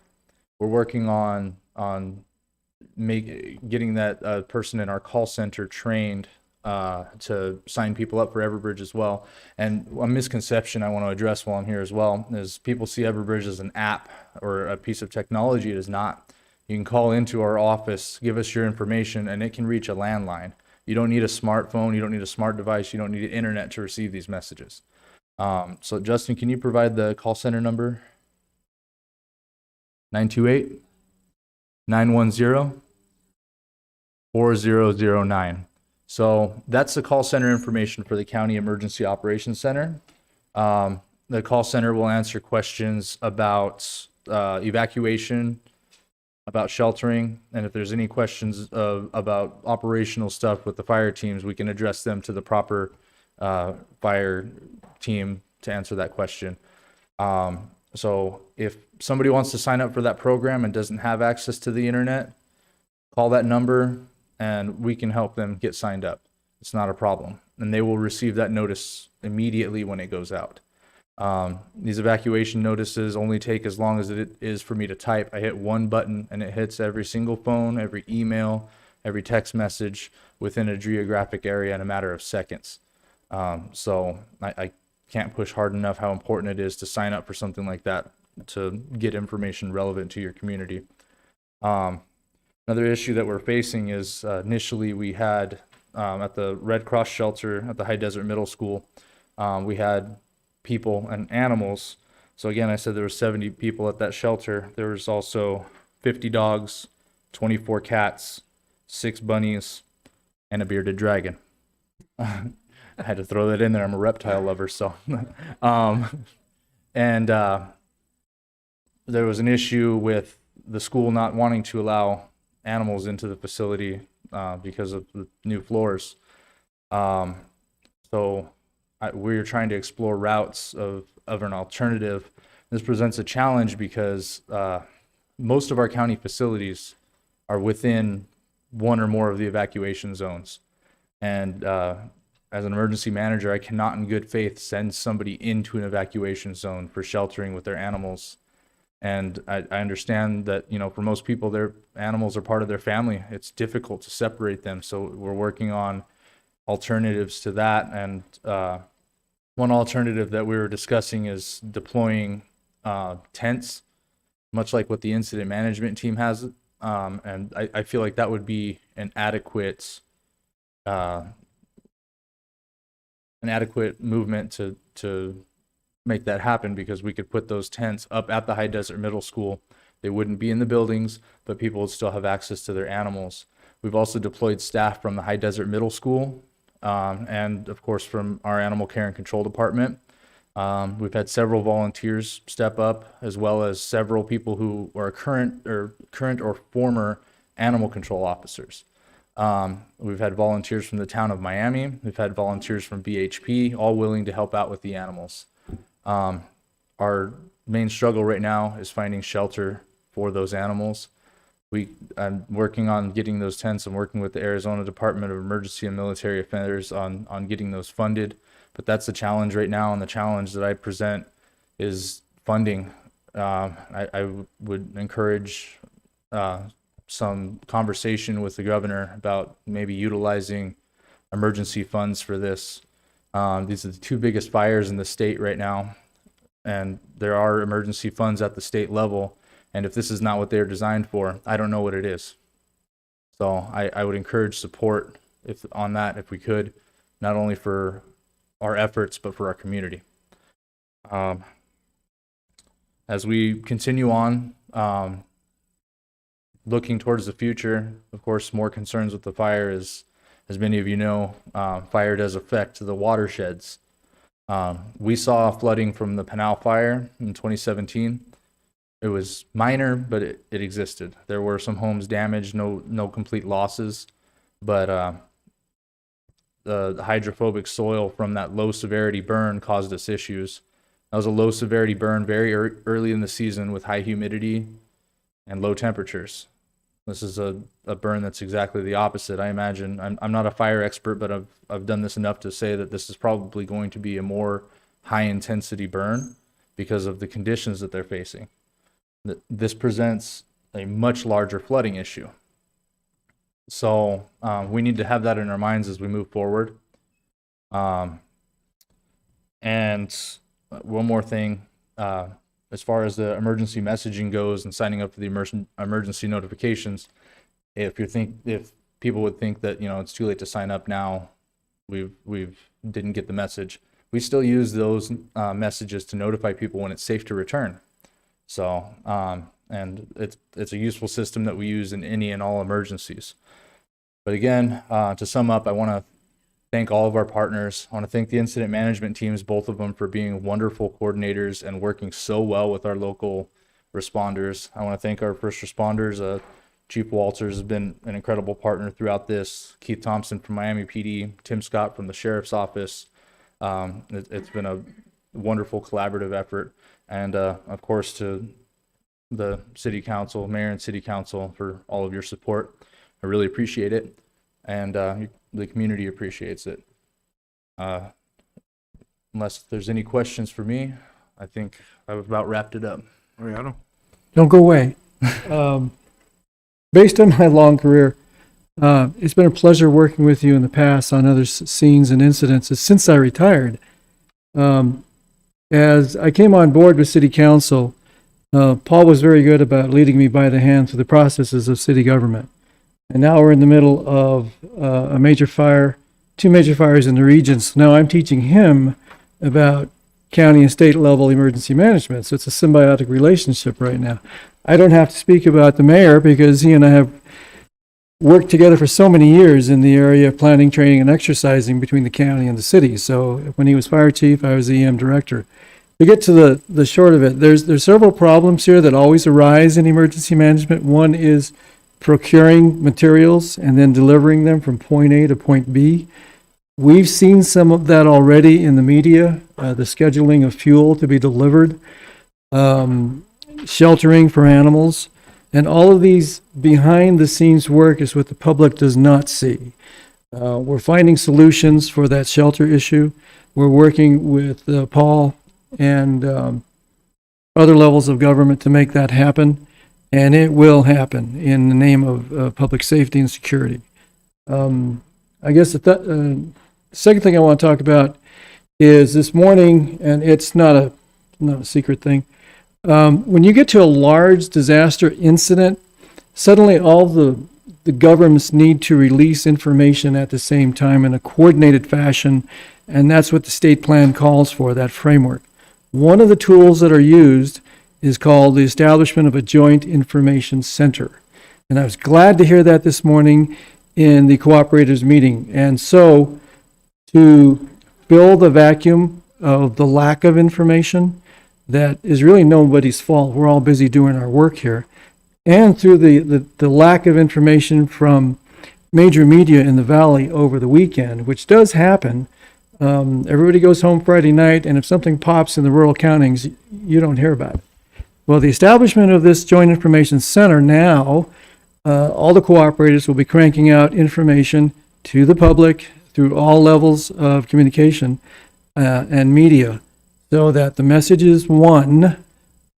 working on getting that person in our call center trained to sign people up for Everbridge as well. And a misconception I want to address while I'm here as well is people see Everbridge as an app or a piece of technology. It is not. You can call into our office, give us your information, and it can reach a landline. You don't need a smartphone. You don't need a smart device. You don't need internet to receive these messages. So Justin, can you provide the call center number? 928-910-4009. So that's the call center information for the County Emergency Operations Center. The call center will answer questions about evacuation, about sheltering, and if there's any questions about operational stuff with the fire teams, we can address them to the proper fire team to answer that question. So if somebody wants to sign up for that program and doesn't have access to the internet, call that number and we can help them get signed up. It's not a problem. And they will receive that notice immediately when it goes out. These evacuation notices only take as long as it is for me to type. I hit one button and it hits every single phone, every email, every text message within a geographic area in a matter of seconds. So I can't push hard enough how important it is to sign up for something like that to get information relevant to your community. Another issue that we're facing is initially we had at the Red Cross shelter at the High Desert Middle School, we had people and animals. So again, I said there were 70 people at that shelter. There was also 50 dogs, 24 cats, 6 bunnies, and a bearded dragon. I had to throw that in there. I'm a reptile lover, so. There was an issue with the school not wanting to allow animals into the facility because of the new floors. So we're trying to explore routes of an alternative. This presents a challenge because most of our county facilities are within one or more of the evacuation zones. And as an emergency manager, I cannot in good faith send somebody into an evacuation zone for sheltering with their animals. And I understand that, you know, for most people, their animals are part of their family. It's difficult to separate them. So we're working on alternatives to that. And One alternative that we were discussing is deploying tents, much like what the incident management team has. And I feel like that would be an adequate movement to make that happen, because we could put those tents up at the High Desert Middle School. They wouldn't be in the buildings, but people would still have access to their animals. We've also deployed staff from the High Desert Middle School, and of course from our Animal Care and Control Department. We've had several volunteers step up, as well as several people who are current or former animal control officers. We've had volunteers from the town of Miami. We've had volunteers from BHP, all willing to help out with the animals. Our main struggle right now is finding shelter for those animals. I'm working on getting those tents. I'm working with the Arizona Department of Emergency and Military Affairs on getting those funded. But that's the challenge right now, and the challenge that I present is funding. I would encourage some conversation with the governor about maybe utilizing emergency funds for this. These are the two biggest fires in the state right now, and there are emergency funds at the state level. And if this is not what they're designed for, I don't know what it is. So I would encourage support on that if we could, not only for our efforts, but for our community. As we continue on, looking towards the future, of course, more concerns with the fire is, as many of you know, fire does affect the watersheds. We saw flooding from the Pinal fire in 2017. It was minor, but it existed. There were some homes damaged, no complete losses, but the hydrophobic soil from that low severity burn caused us issues. That was a low severity burn very early in the season with high humidity and low temperatures. This is a burn that's exactly the opposite. I imagine, I'm not a fire expert, but I've done this enough to say that this is probably going to be a more high intensity burn because of the conditions that they're facing. This presents a much larger flooding issue. So we need to have that in our minds as we move forward. And one more thing, as far as the emergency messaging goes and signing up for the emergency notifications, if people would think that, you know, it's too late to sign up now, we've didn't get the message, we still use those messages to notify people when it's safe to return. So and it's a useful system that we use in any and all emergencies. But again, to sum up, I want to thank all of our partners. I want to thank the incident management teams, both of them, for being wonderful coordinators and working so well with our local responders. I want to thank our first responders. Chief Walters has been an incredible partner throughout this. Keith Thompson from Miami PD, Tim Scott from the Sheriff's Office. It's been a wonderful collaborative effort. And of course, to the City Council, Mayor and City Council, for all of your support. I really appreciate it. And the community appreciates it. Unless there's any questions for me, I think I've about wrapped it up. Don't go away. Based on my long career, it's been a pleasure working with you in the past on other scenes and incidents since I retired. As I came on board with City Council, Paul was very good about leading me by the hand through the processes of city government. And now we're in the middle of a major fire, two major fires in the region. So now I'm teaching him about county and state level emergency management. So it's a symbiotic relationship right now. I don't have to speak about the mayor because he and I have worked together for so many years in the area of planning, training, and exercising between the county and the city. So when he was fire chief, I was the EM director. To get to the short of it, there's several problems here that always arise in emergency management. One is procuring materials and then delivering them from point A to point B. We've seen some of that already in the media, the scheduling of fuel to be delivered, sheltering for animals, and all of these behind the scenes work is what the public does not see. We're finding solutions for that shelter issue. We're working with Paul and other levels of government to make that happen. And it will happen in the name of public safety and security. I guess the second thing I want to talk about is this morning, and it's not a secret thing. When you get to a large disaster incident, suddenly all the governments need to release information at the same time in a coordinated fashion, and that's what the state plan calls for, that framework. One of the tools that are used is called the establishment of a joint information center. And I was glad to hear that this morning in the cooperators meeting. And so to fill the vacuum of the lack of information that is really nobody's fault. We're all busy doing our work here. And through the lack of information from major media in the valley over the weekend, which does happen. Everybody goes home Friday night, and if something pops in the rural counties, you don't hear about it. Well, the establishment of this Joint Information Center now, all the cooperators will be cranking out information to the public through all levels of communication and media, so that the message is one,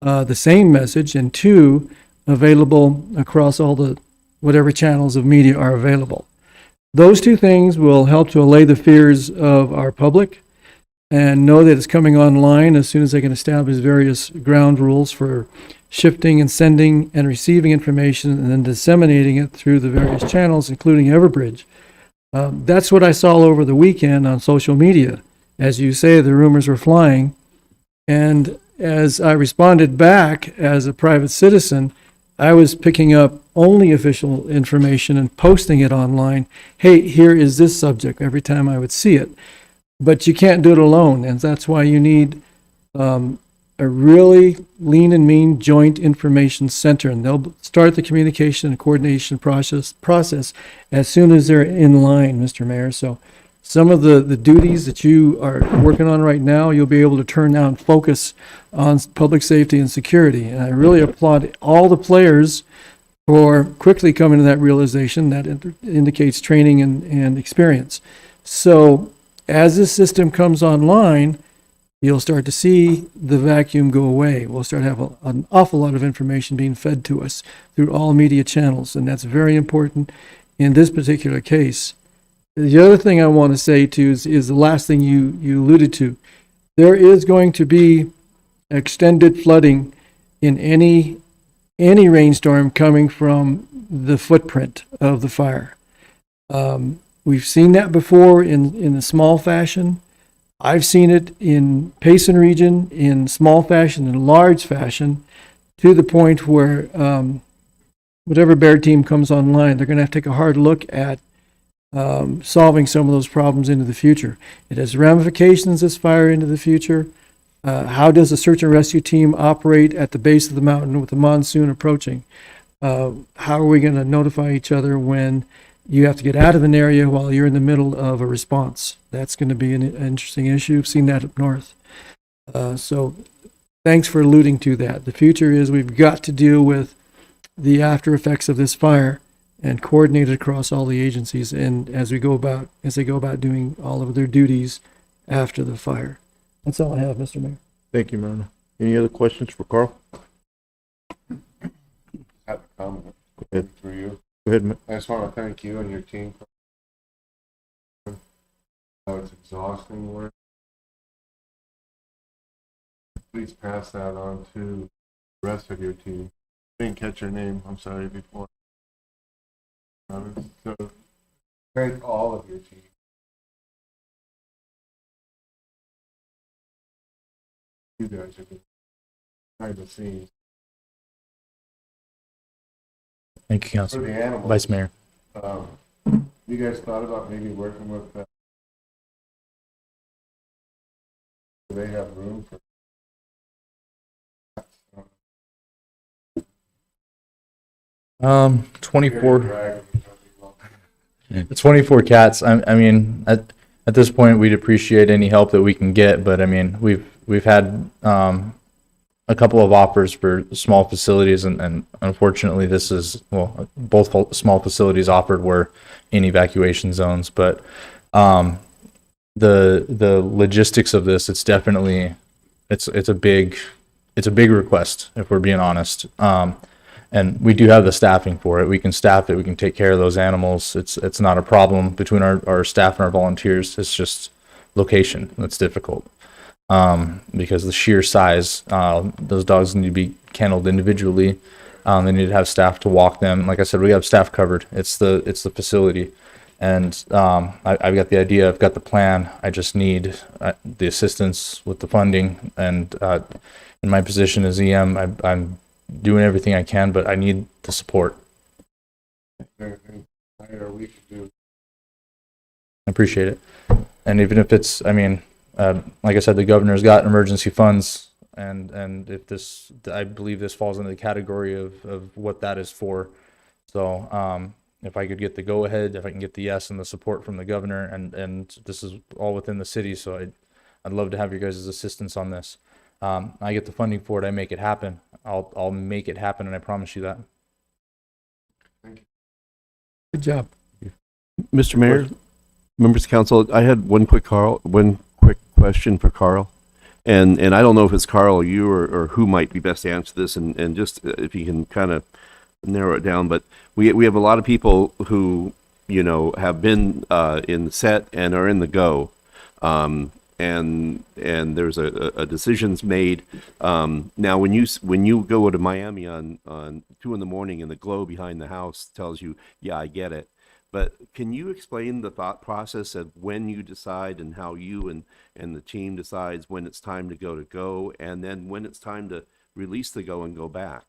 the same message, and two, available across all the whatever channels of media are available. Those two things will help to allay the fears of our public and know that it's coming online as soon as they can establish various ground rules for shifting and sending and receiving information and then disseminating it through the various channels, including Everbridge. That's what I saw over the weekend on social media. As you say, the rumors were flying. And as I responded back as a private citizen, I was picking up only official information and posting it online. Hey, here is this subject every time I would see it. But you can't do it alone, and that's why you need a really lean and mean joint information center, and they'll start the communication and coordination process as soon as they're in line, Mr. Mayor. So some of the duties that you are working on right now, you'll be able to turn now and focus on public safety and security. And I really applaud all the players for quickly coming to that realization. That indicates training and experience. So as this system comes online, you'll start to see the vacuum go away. We'll start to have an awful lot of information being fed to us through all media channels, and that's very important in this particular case. The other thing I want to say too is the last thing you alluded to. There is going to be extended flooding in any rainstorm coming from the footprint of the fire. We've seen that before in a small fashion. I've seen it in Payson region in small fashion and large fashion, to the point where whatever bear team comes online, they're going to have to take a hard look at solving some of those problems into the future. It has ramifications, this fire, into the future. How does a search and rescue team operate at the base of the mountain with the monsoon approaching? How are we going to notify each other when you have to get out of an area while you're in the middle of a response? That's going to be an interesting issue. I've seen that up north. So thanks for alluding to that. The future is we've got to deal with the after effects of this fire and coordinate it across all the agencies, and as they go about doing all of their duties after the fire. That's all I have, Mr. Mayor. Thank you, Marina. Any other questions for Carl? Have a comment Go ahead. for you. Go ahead, I just want to thank you and your team. It's exhausting work. Please pass that on to the rest of your team. I didn't catch your name, I'm sorry, before. So thank all of your team. You guys are good behind the scenes. Thank you, For Council. the animals. Vice Mayor. You guys thought about maybe working with do they have room for 24 cats. I mean, at this point, we'd appreciate any help that we can get, but I mean, we've had a couple of offers for small facilities, and unfortunately, this is, well, both small facilities offered were in evacuation zones, but the logistics of this, it's definitely it's a big request, if we're being honest. And we do have the staffing for it. We can staff it. We can take care of those animals. It's not a problem between our staff and our volunteers. It's just location that's difficult. Because the sheer size, those dogs need to be kenneled individually. They need to have staff to walk them. Like I said, we have staff covered. It's the facility, and I've got the idea. I've got the plan. I just need the assistance with the funding. And in my position as EM, I'm doing everything I can, but I need the support. I appreciate it. And even if it's, I mean, like I said, the governor's got emergency funds, and if this, I believe this falls into the category of what that is for. So if I could get the go ahead, if I can get the yes and the support from the governor, and this is all within the city, so I'd love to have your guys' assistance on this. I get the funding for it, I make it happen. I'll make it happen, and I promise you that. Good job. Mr. Mayor, members of council, I had one quick question for Carl. And I don't know if it's Carl or you or who might be best to answer this, and just if you can kind of narrow it down. But we have a lot of people who, you know, have been in the set and are in the go. And there's a decisions made. Now, when you go to Miami on 2 a.m. and the glow behind the house tells you, yeah, I get it. But can you explain the thought process of when you decide and how you and the team decides when it's time to go, and then when it's time to release the go and go back?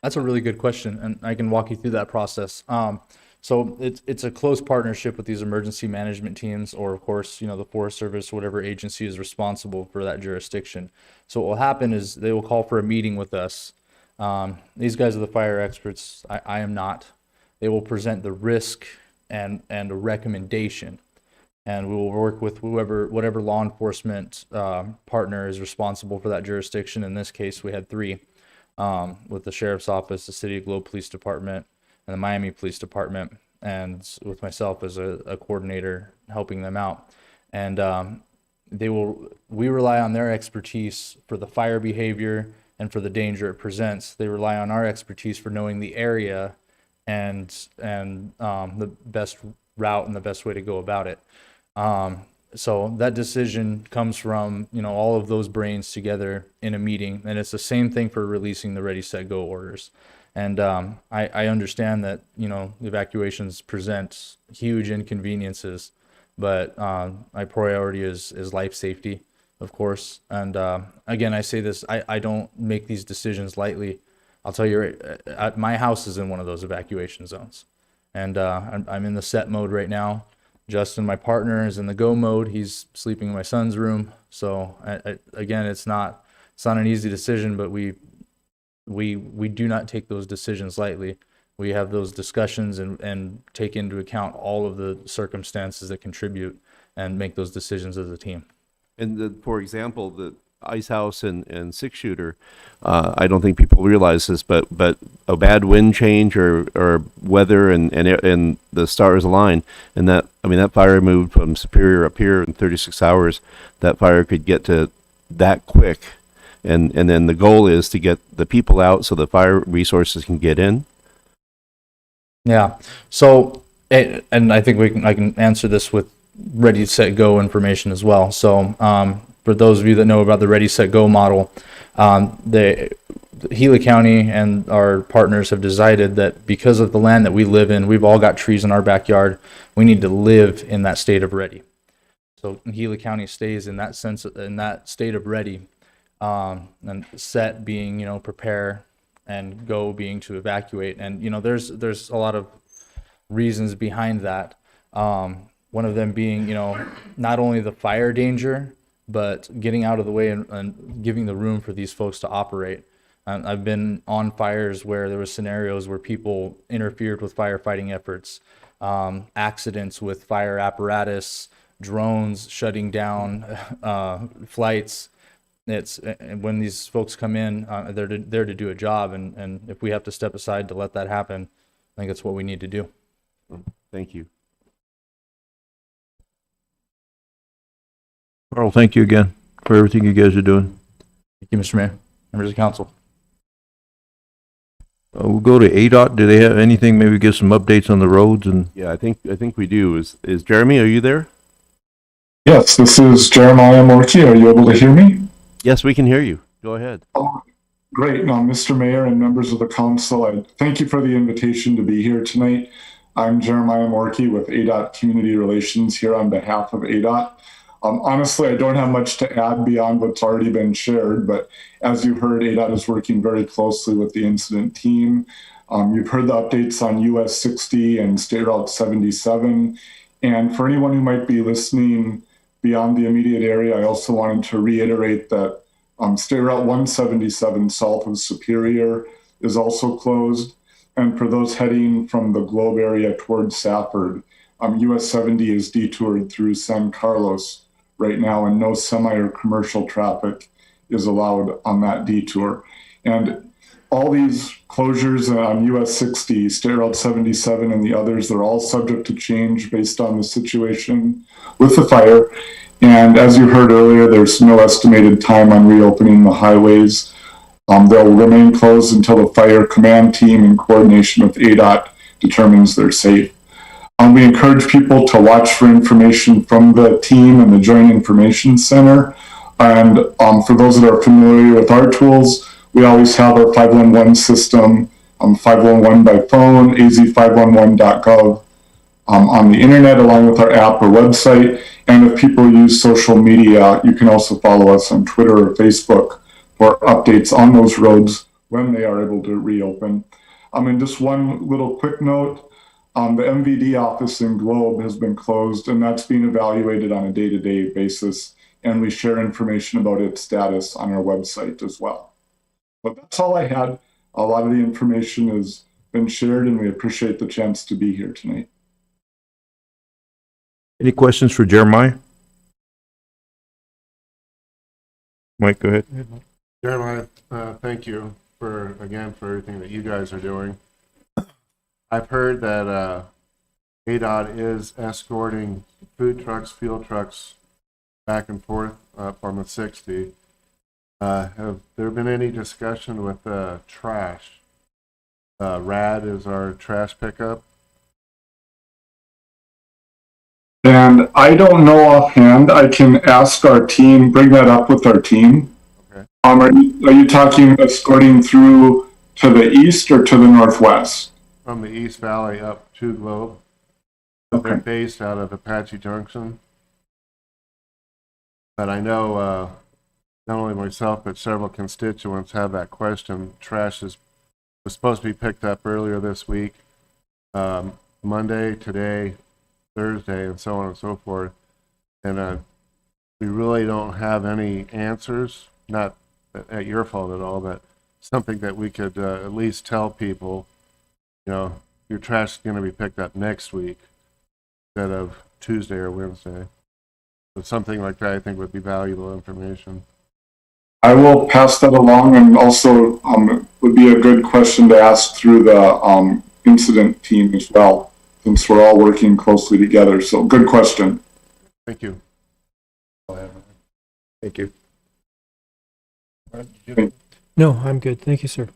That's a really good question, and I can walk you through that process. So it's a close partnership with these emergency management teams, or of course, you know, the Forest Service, whatever agency is responsible for that jurisdiction. So what will happen is they will call for a meeting with us. These guys are the fire experts. I am not. They will present the risk and a recommendation, and we will work with whatever law enforcement partner is responsible for that jurisdiction. In this case, we had 3, with the Sheriff's Office, the City of Globe Police Department, and the Miami Police Department, and with myself as a coordinator helping them out. And we rely on their expertise for the fire behavior and for the danger it presents. They rely on our expertise for knowing the area and the best route and the best way to go about it. So that decision comes from, you know, all of those brains together in a meeting, and it's the same thing for releasing the Ready, Set, Go orders. And I understand that, you know, evacuations present huge inconveniences, but my priority is life safety, of course. And again, I say this, I don't make these decisions lightly. I'll tell you, my house is in one of those evacuation zones, and I'm in the set mode right now. Justin, my partner, is in the go mode. He's sleeping in my son's room. So again, it's not an easy decision, but we do not take those decisions lightly. We have those discussions and take into account all of the circumstances that contribute and make those decisions as a team. And for example, the Ice House and 6-shooter, I don't think people realize this, but a bad wind change or weather and the stars align, and that fire moved from Superior up here in 36 hours. That fire could get to that quick, and then the goal is to get the people out so the fire resources can get in. Yeah. So, and I think I can answer this with Ready, Set, Go information as well. So, for those of you that know about the Ready, Set, Go model, the Gila County and our partners have decided that because of the land that we live in, we've all got trees in our backyard. We need to live in that state of ready. So Gila County stays in that sense, in that state of ready, and set being, you know, prepare, and go being to evacuate. And, you know, there's a lot of reasons behind that. One of them being, you know, not only the fire danger, but getting out of the way and giving the room for these folks to operate. I've been on fires where there were scenarios where people interfered with firefighting efforts, accidents with fire apparatus, drones shutting down flights. It's when these folks come in, they're there to do a job, and if we have to step aside to let that happen, I think that's what we need to do. Thank you. Carl, thank you again for everything you guys are doing. Thank you, Mr. Mayor, members of council. We'll go to ADOT. Do they have anything? Maybe give some updates on the roads and. Yeah, I think we do. Is Jeremy? Are you there? Yes, this is Jeremiah Morkey. Are you able to hear me? Yes, we can hear you. Go ahead. Oh, great. Now, Mr. Mayor and members of the council, I thank you for the invitation to be here tonight. I'm Jeremiah Morkey with ADOT Community Relations here on behalf of ADOT. Honestly, I don't have much to add beyond what's already been shared, but as you heard, ADOT is working very closely with the incident team. You've heard the updates on US 60 and State Route 77. And for anyone who might be listening beyond the immediate area, I also wanted to reiterate that State Route 177 south of Superior is also closed. And for those heading from the Globe area towards Safford, US 70 is detoured through San Carlos right now, and no semi or commercial traffic is allowed on that detour. And all these closures on US 60, State Route 77, and the others, they're all subject to change based on the situation with the fire. And as you heard earlier, there's no estimated time on reopening the highways. They'll remain closed until the fire command team in coordination with ADOT determines they're safe. We encourage people to watch for information from the team and the Joint Information Center. And for those that are familiar with our tools, we always have our 511 system, 511 by phone, az511.gov on the internet, along with our app or website. And if people use social media, you can also follow us on Twitter or Facebook for updates on those roads when they are able to reopen. And just one little quick note, the MVD office in Globe has been closed, and that's being evaluated on a day-to-day basis, and we share information about its status on our website as well. But that's all I had. A lot of the information has been shared, and we appreciate the chance to be here tonight. Any questions for Jeremiah? Mike, go ahead. Jeremiah, thank you for everything that you guys are doing. I've heard that ADOT is escorting food trucks, fuel trucks back and forth from the 60. Have there been any discussion with trash? RAD is our trash pickup. And I don't know offhand. I can ask our team, bring that up with our team. Okay. Are you talking escorting through to the east or to the northwest? From the East Valley up to Globe. Okay. They're based out of Apache Junction. But I know not only myself, but several constituents have that question. Trash was supposed to be picked up earlier this week, Monday, today, Thursday, and so on and so forth. And we really don't have any answers, not at your fault at all, but something that we could at least tell people, your trash is going to be picked up next week instead of Tuesday or Wednesday. But something like that I think would be valuable information. I will pass that along, and also would be a good question to ask through the incident team as well, since we're all working closely together. So good question. Thank you. Thank you. No, I'm good. Thank you, sir.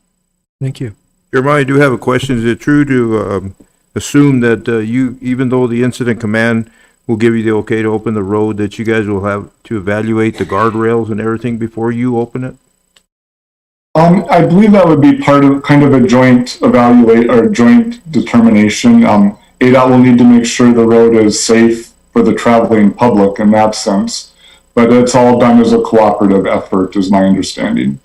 Thank you. Jeremiah, I do have a question. Is it true to assume that you, even though the incident command will give you the okay to open the road, that you guys will have to evaluate the guardrails and everything before you open it? I believe that would be part of kind of a joint evaluate or joint determination. ADOT will need to make sure the road is safe for the traveling public in that sense, but it's all done as a cooperative effort, is my understanding.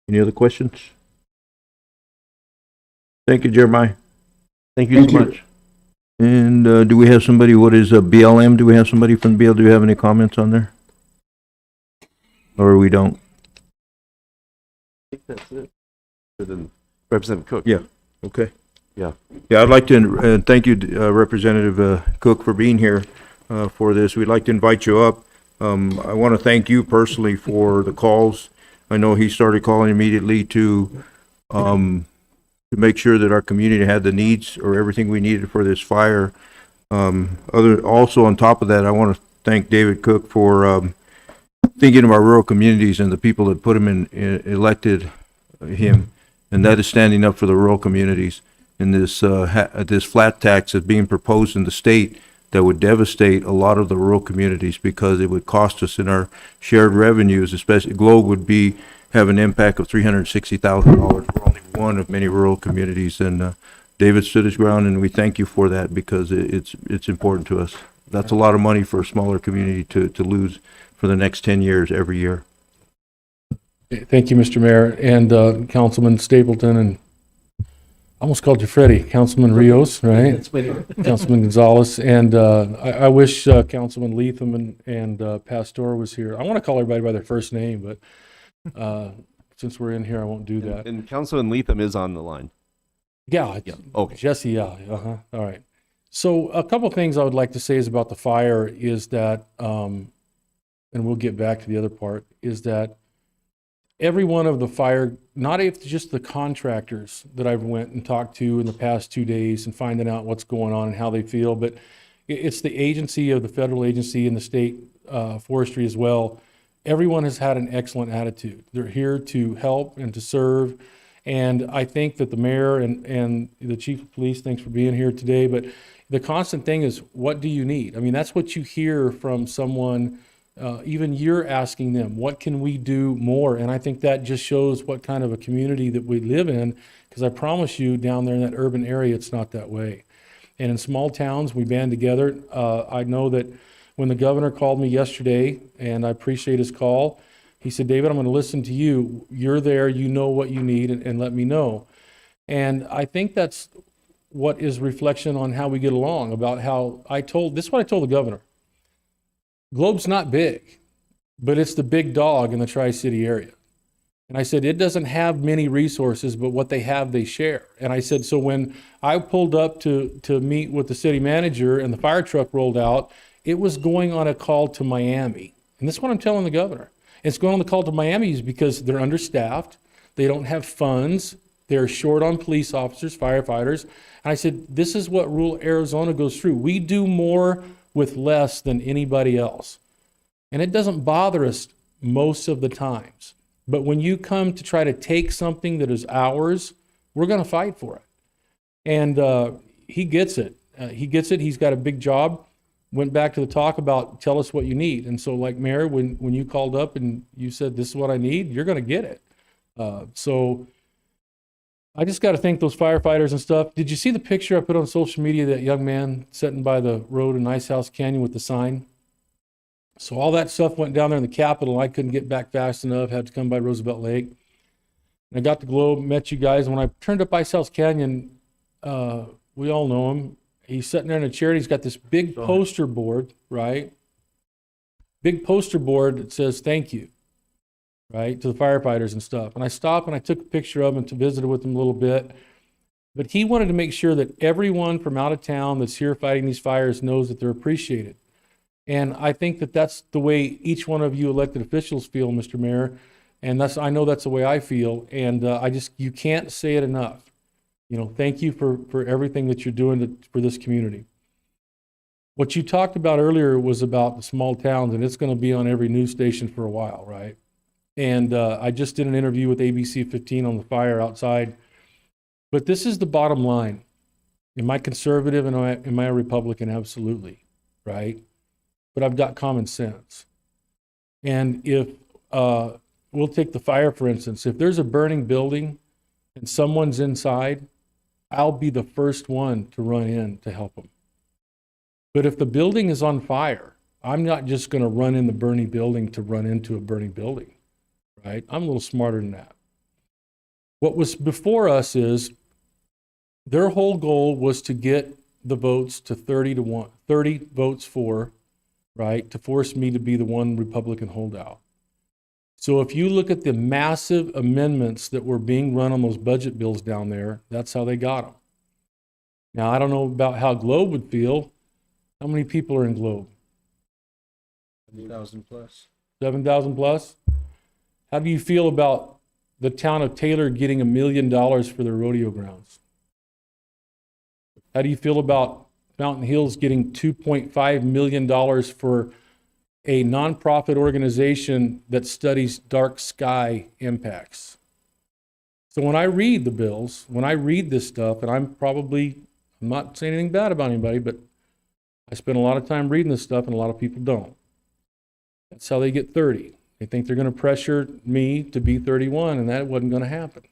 Any other questions? Thank you, Jeremiah. Thank you Thank so you. much. And do we have somebody, what is a BLM? Do we have somebody from BLM? Do we have any comments on there? Or we don't? I think that's it. Other than Representative Cook. Yeah. Okay. Yeah. Yeah, I'd like to thank you, Representative Cook, for being here for this. We'd like to invite you up. I want to thank you personally for the calls. I know he started calling immediately to make sure that our community had the needs or everything we needed for this fire. Also on top of that, I want to thank David Cook for thinking of our rural communities and the people that put him in, elected him. and that is standing up for the rural communities. And this flat tax is being proposed in the state that would devastate a lot of the rural communities because it would cost us in our shared revenues, especially Globe would have an impact of $360,000 for only one of many rural communities. And David stood his ground, and we thank you for that because it's important to us. That's a lot of money for a smaller community to lose for the next 10 years every year. Thank you, Mr. Mayor, and Councilman Stapleton, and I almost called you Freddie, Councilman Rios, right? Councilman Gonzalez, and I wish Councilman Leatham and Pastor was here. I want to call everybody by their first name, but since we're in here, I won't do that. And Councilman Leatham is on the line. Yeah, Okay. Jesse, yeah, all right. So a couple things I would like to say is about the fire is that, and we'll get back to the other part, is that every one of the fire, not if just the contractors that I've went and talked to in the past 2 days and finding out what's going on and how they feel, but it's the agency of the federal agency and the state forestry as well. Everyone has had an excellent attitude. They're here to help and to serve. And I think that the mayor and the chief of police, thanks for being here today, but the constant thing is, what do you need? I mean, that's what you hear from someone. Even you're asking them, what can we do more? And I think that just shows what kind of a community that we live in, because I promise you down there in that urban area, it's not that way. And in small towns, we band together. I know that when the governor called me yesterday, and I appreciate his call, he said, David, I'm going to listen to you. You're there, you know what you need, and let me know. And I think that's what is reflection on how we get along, about how this is what I told the governor. Globe's not big, but it's the big dog in the Tri-City area. And I said, it doesn't have many resources, but what they have, they share. And I said, so when I pulled up to meet with the city manager and the fire truck rolled out, it was going on a call to Miami. And this is what I'm telling the governor. It's going on the call to Miami because they're understaffed. They don't have funds. They're short on police officers, firefighters. And I said, this is what rural Arizona goes through. We do more with less than anybody else. And it doesn't bother us most of the times. But when you come to try to take something that is ours, we're going to fight for it. And he gets it. He gets it. He's got a big job. Went back to the talk about tell us what you need. And so like Mayor, when you called up and you said, this is what I need, you're going to get it. So I just got to thank those firefighters and stuff. Did you see the picture I put on social media, that young man sitting by the road in Ice House Canyon with the sign? So all that stuff went down there in the Capitol. I couldn't get back fast enough, had to come by Roosevelt Lake. And I got the Globe, met you guys. And when I turned up Ice House Canyon, we all know him. He's sitting there in a chair. He's got this big poster board, right? Big poster board that says thank you, right, to the firefighters and stuff. And I stopped and I took a picture of him to visit with him a little bit. But he wanted to make sure that everyone from out of town that's here fighting these fires knows that they're appreciated. And I think that that's the way each one of you elected officials feel, Mr. Mayor. And I know that's the way I feel. And you can't say it enough. You know, thank you for everything that you're doing for this community. What you talked about earlier was about the small towns, and it's going to be on every news station for a while, right? And I just did an interview with ABC 15 on the fire outside. But this is the bottom line. Am I conservative and am I a Republican? Absolutely, right? But I've got common sense. And if, we'll take the fire, for instance. If there's a burning building and someone's inside, I'll be the first one to run in to help them. But if the building is on fire, I'm not just going to run in the burning building to run into a burning building, right? I'm a little smarter than that. What was before us is their whole goal was to get the votes to 30-1, 30 votes for, right, to force me to be the one Republican holdout. So if you look at the massive amendments that were being run on those budget bills down there, that's how they got them. Now, I don't know about how Globe would feel. How many people are in Globe? 7,000 plus. 7,000 plus? How do you feel about the town of Taylor getting $1 million for their rodeo grounds? How do you feel about Mountain Hills getting $2.5 million for a nonprofit organization that studies dark sky impacts? So when I read the bills, when I read this stuff, and I'm not saying anything bad about anybody, but I spend a lot of time reading this stuff and a lot of people don't. That's how they get 30. They think they're going to pressure me to be 31, and that wasn't going to happen.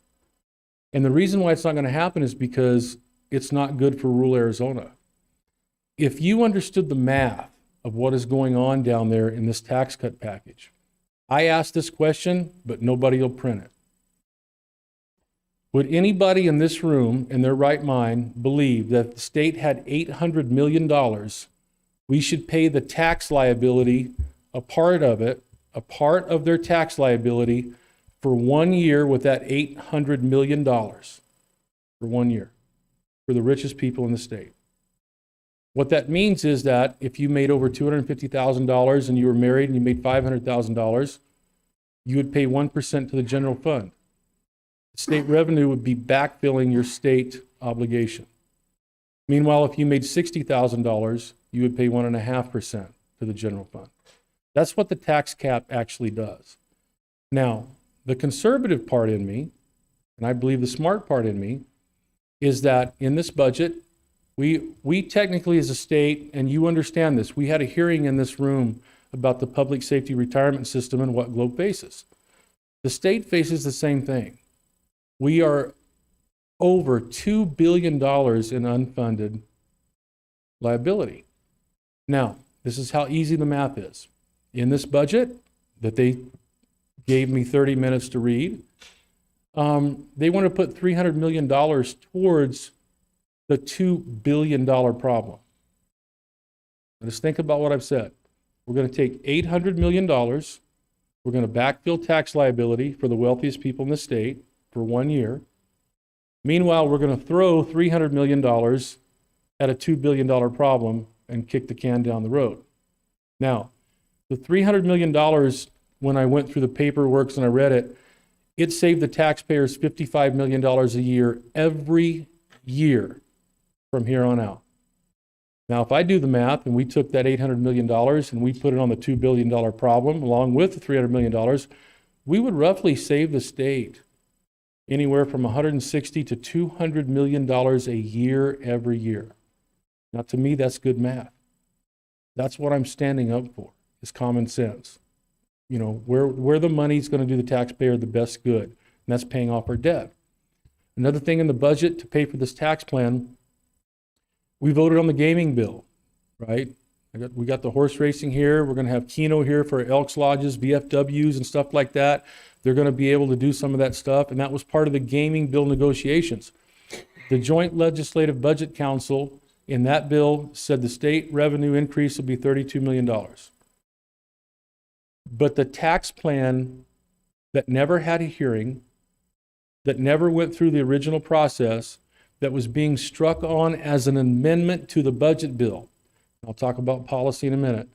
And the reason why it's not going to happen is because it's not good for rural Arizona. If you understood the math of what is going on down there in this tax cut package, I asked this question, but nobody will print it. Would anybody in this room, in their right mind, believe that if the state had $800 million, we should pay the tax liability, a part of their tax liability for 1 year with that $800 million for 1 year for the richest people in the state? What that means is that if you made over $250,000 and you were married and you made $500,000, you would pay 1% to the general fund. State revenue would be backfilling your state obligation. Meanwhile, if you made $60,000, you would pay 1.5% to the general fund. That's what the tax cap actually does. Now, the conservative part in me, and I believe the smart part in me, is that in this budget, we technically as a state, and you understand this, we had a hearing in this room about the public safety retirement system and what Globe faces. The state faces the same thing. We are over $2 billion in unfunded liability. Now, this is how easy the math is. In this budget that they gave me 30 minutes to read, they want to put $300 million towards the $2 billion problem. Now, just think about what I've said. We're going to take $800 million. We're going to backfill tax liability for the wealthiest people in the state for 1 year. Meanwhile, we're going to throw $300 million at a $2 billion problem and kick the can down the road. Now, the $300 million, when I went through the paperwork and I read it, it saved the taxpayers $55 million a year every year from here on out. Now, if I do the math and we took that $800 million and we put it on the $2 billion problem along with the $300 million, we would roughly save the state anywhere from $160 to $200 million a year every year. Now, to me, that's good math. That's what I'm standing up for, is common sense. You know, where the money's going to do the taxpayer the best good, and that's paying off our debt. Another thing in the budget to pay for this tax plan, we voted on the gaming bill, right? We got the horse racing here. We're going to have Keno here for Elks Lodges, VFWs, and stuff like that. They're going to be able to do some of that stuff, and that was part of the gaming bill negotiations. The Joint Legislative Budget Council in that bill said the state revenue increase will be $32 million. But the tax plan that never had a hearing, that never went through the original process, that was being struck on as an amendment to the budget bill. I'll talk about policy in a minute.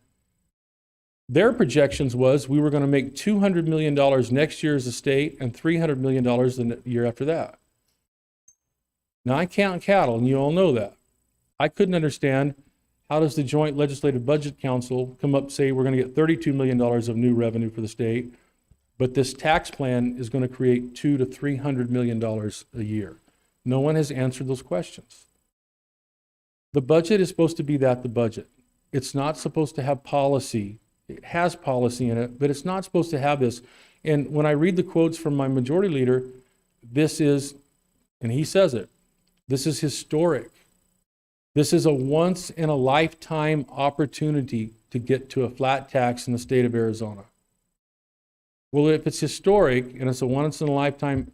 Their projections was we were going to make $200 million next year as a state and $300 million the year after that. Now, I count cattle, and you all know that. I couldn't understand, how does the Joint Legislative Budget Council come up and say we're going to get $32 million of new revenue for the state, but this tax plan is going to create $200 to $300 million a year? No one has answered those questions. The budget is supposed to be the budget. It's not supposed to have policy. It has policy in it, but it's not supposed to have this. And when I read the quotes from my majority leader, this is, and he says it, this is historic. This is a once in a lifetime opportunity to get to a flat tax in the state of Arizona. Well, if it's historic and it's a once in a lifetime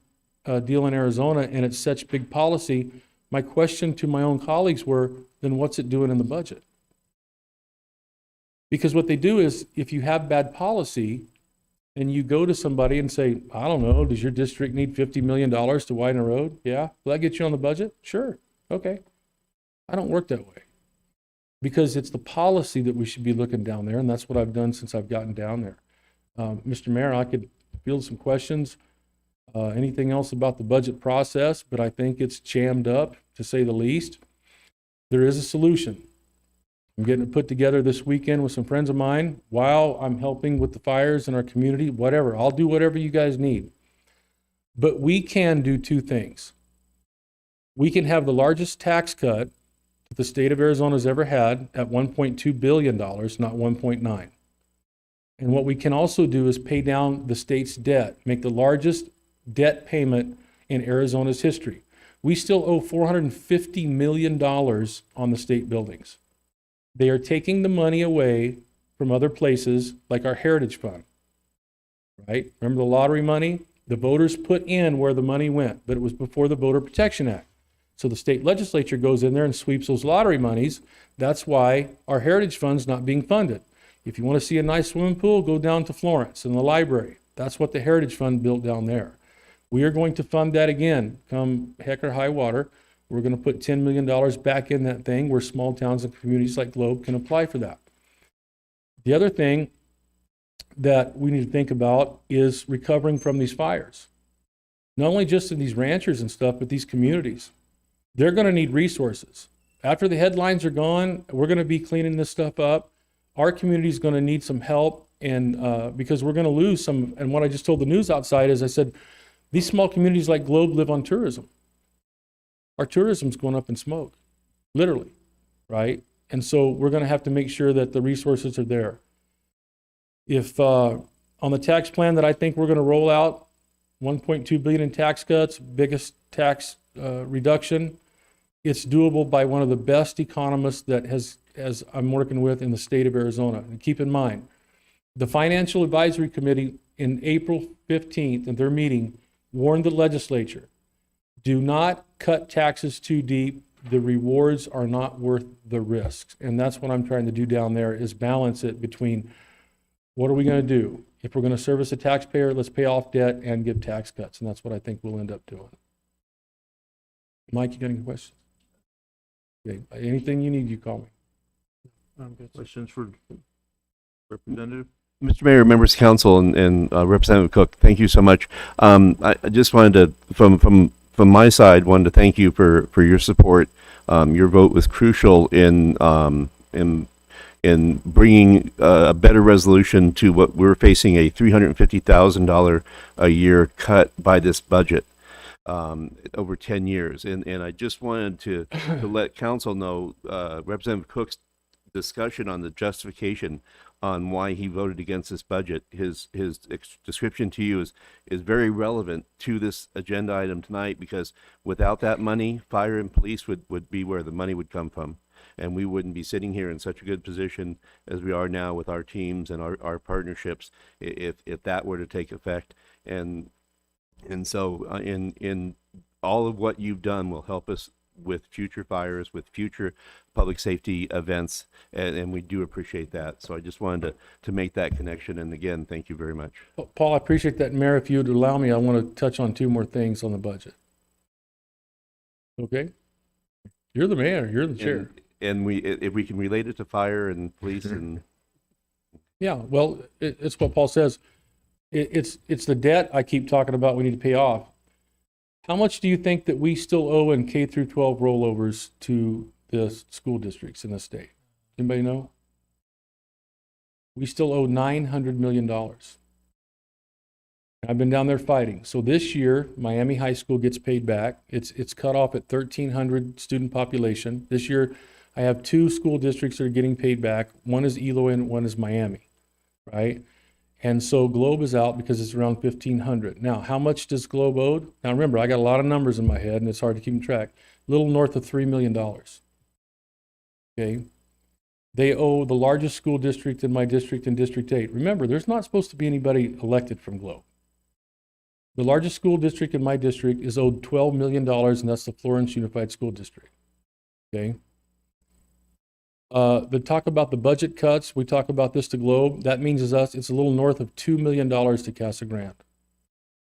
deal in Arizona and it's such big policy, my question to my own colleagues were, then what's it doing in the budget? Because what they do is, if you have bad policy and you go to somebody and say, I don't know, does your district need $50 million to widen a road? Yeah. Will that get you on the budget? Sure. Okay. I don't work that way, because it's the policy that we should be looking down there, and that's what I've done since I've gotten down there. Mr. Mayor, I could field some questions, anything else about the budget process, but I think it's jammed up, to say the least. There is a solution. I'm getting it put together this weekend with some friends of mine while I'm helping with the fires in our community, whatever. I'll do whatever you guys need. But we can do two things. We can have the largest tax cut that the state of Arizona has ever had at $1.2 billion, not 1.9. And what we can also do is pay down the state's debt, make the largest debt payment in Arizona's history. We still owe $450 million on the state buildings. They are taking the money away from other places like our Heritage Fund, right? Remember the lottery money? The voters put in where the money went, but it was before the Voter Protection Act. So the state legislature goes in there and sweeps those lottery monies. That's why our Heritage Fund's not being funded. If you want to see a nice swimming pool, go down to Florence and the library. That's what the Heritage Fund built down there. We are going to fund that again, come heck or high water. We're going to put $10 million back in that thing where small towns and communities like Globe can apply for that. The other thing that we need to think about is recovering from these fires. Not only just in these ranchers and stuff, but these communities. They're going to need resources. After the headlines are gone, we're going to be cleaning this stuff up. Our community is going to need some help, and because we're going to lose some. And what I just told the news outside is I said, these small communities like Globe live on tourism. Our tourism's going up in smoke, literally, right? And so we're going to have to make sure that the resources are there. If on the tax plan that I think we're going to roll out, 1.2 billion in tax cuts, biggest tax reduction, it's doable by one of the best economists that as I'm working with in the state of Arizona. And keep in mind, the Financial Advisory Committee in April 15th in their meeting warned the legislature, do not cut taxes too deep. The rewards are not worth the risks. And that's what I'm trying to do down there is balance it between what are we going to do? If we're going to service a taxpayer, let's pay off debt and give tax cuts. And that's what I think we'll end up doing. Mike, you got any questions? Okay. Anything you need, you call me. Questions for Representative? Mr. Mayor, members of council, and Representative Cook, thank you so much. I just wanted to, from my side, wanted to thank you for your support. Your vote was crucial in bringing a better resolution to what we're facing, a $350,000 a year cut by this budget over 10 years. And I just wanted to let council know Representative Cook's discussion on the justification on why he voted against this budget. His description to you is very relevant to this agenda item tonight, because without that money, fire and police would be where the money would come from. And we wouldn't be sitting here in such a good position as we are now with our teams and our partnerships if that were to take effect. And so in all of what you've done will help us with future fires, with future public safety events, and we do appreciate that. So I just wanted to make that connection, and again, thank you very much. Paul, I appreciate that. Mayor, if you would allow me, I want to touch on two more things on the budget. Okay? You're the mayor, you're the chair. And if we can relate it to fire and police and... Yeah, well, it's what Paul says. It's the debt I keep talking about we need to pay off. How much do you think that we still owe in K through 12 rollovers to the school districts in the state? Anybody know? We still owe $900 million. I've been down there fighting. So this year, Miami High School gets paid back. It's cut off at 1,300 student population. This year, I have two school districts that are getting paid back. One is Eloy and one is Miami, right? And so Globe is out because it's around 1,500. Now, how much does Globe owe? Now, remember, I got a lot of numbers in my head, and it's hard to keep track. A little north of $3 million. Okay? They owe the largest school district in my district in District 8. Remember, there's not supposed to be anybody elected from Globe. The largest school district in my district is owed $12 million, and that's the Florence Unified School District. Okay? The talk about the budget cuts, we talk about this to Globe. That means it's a little north of $2 million to Casa Grande.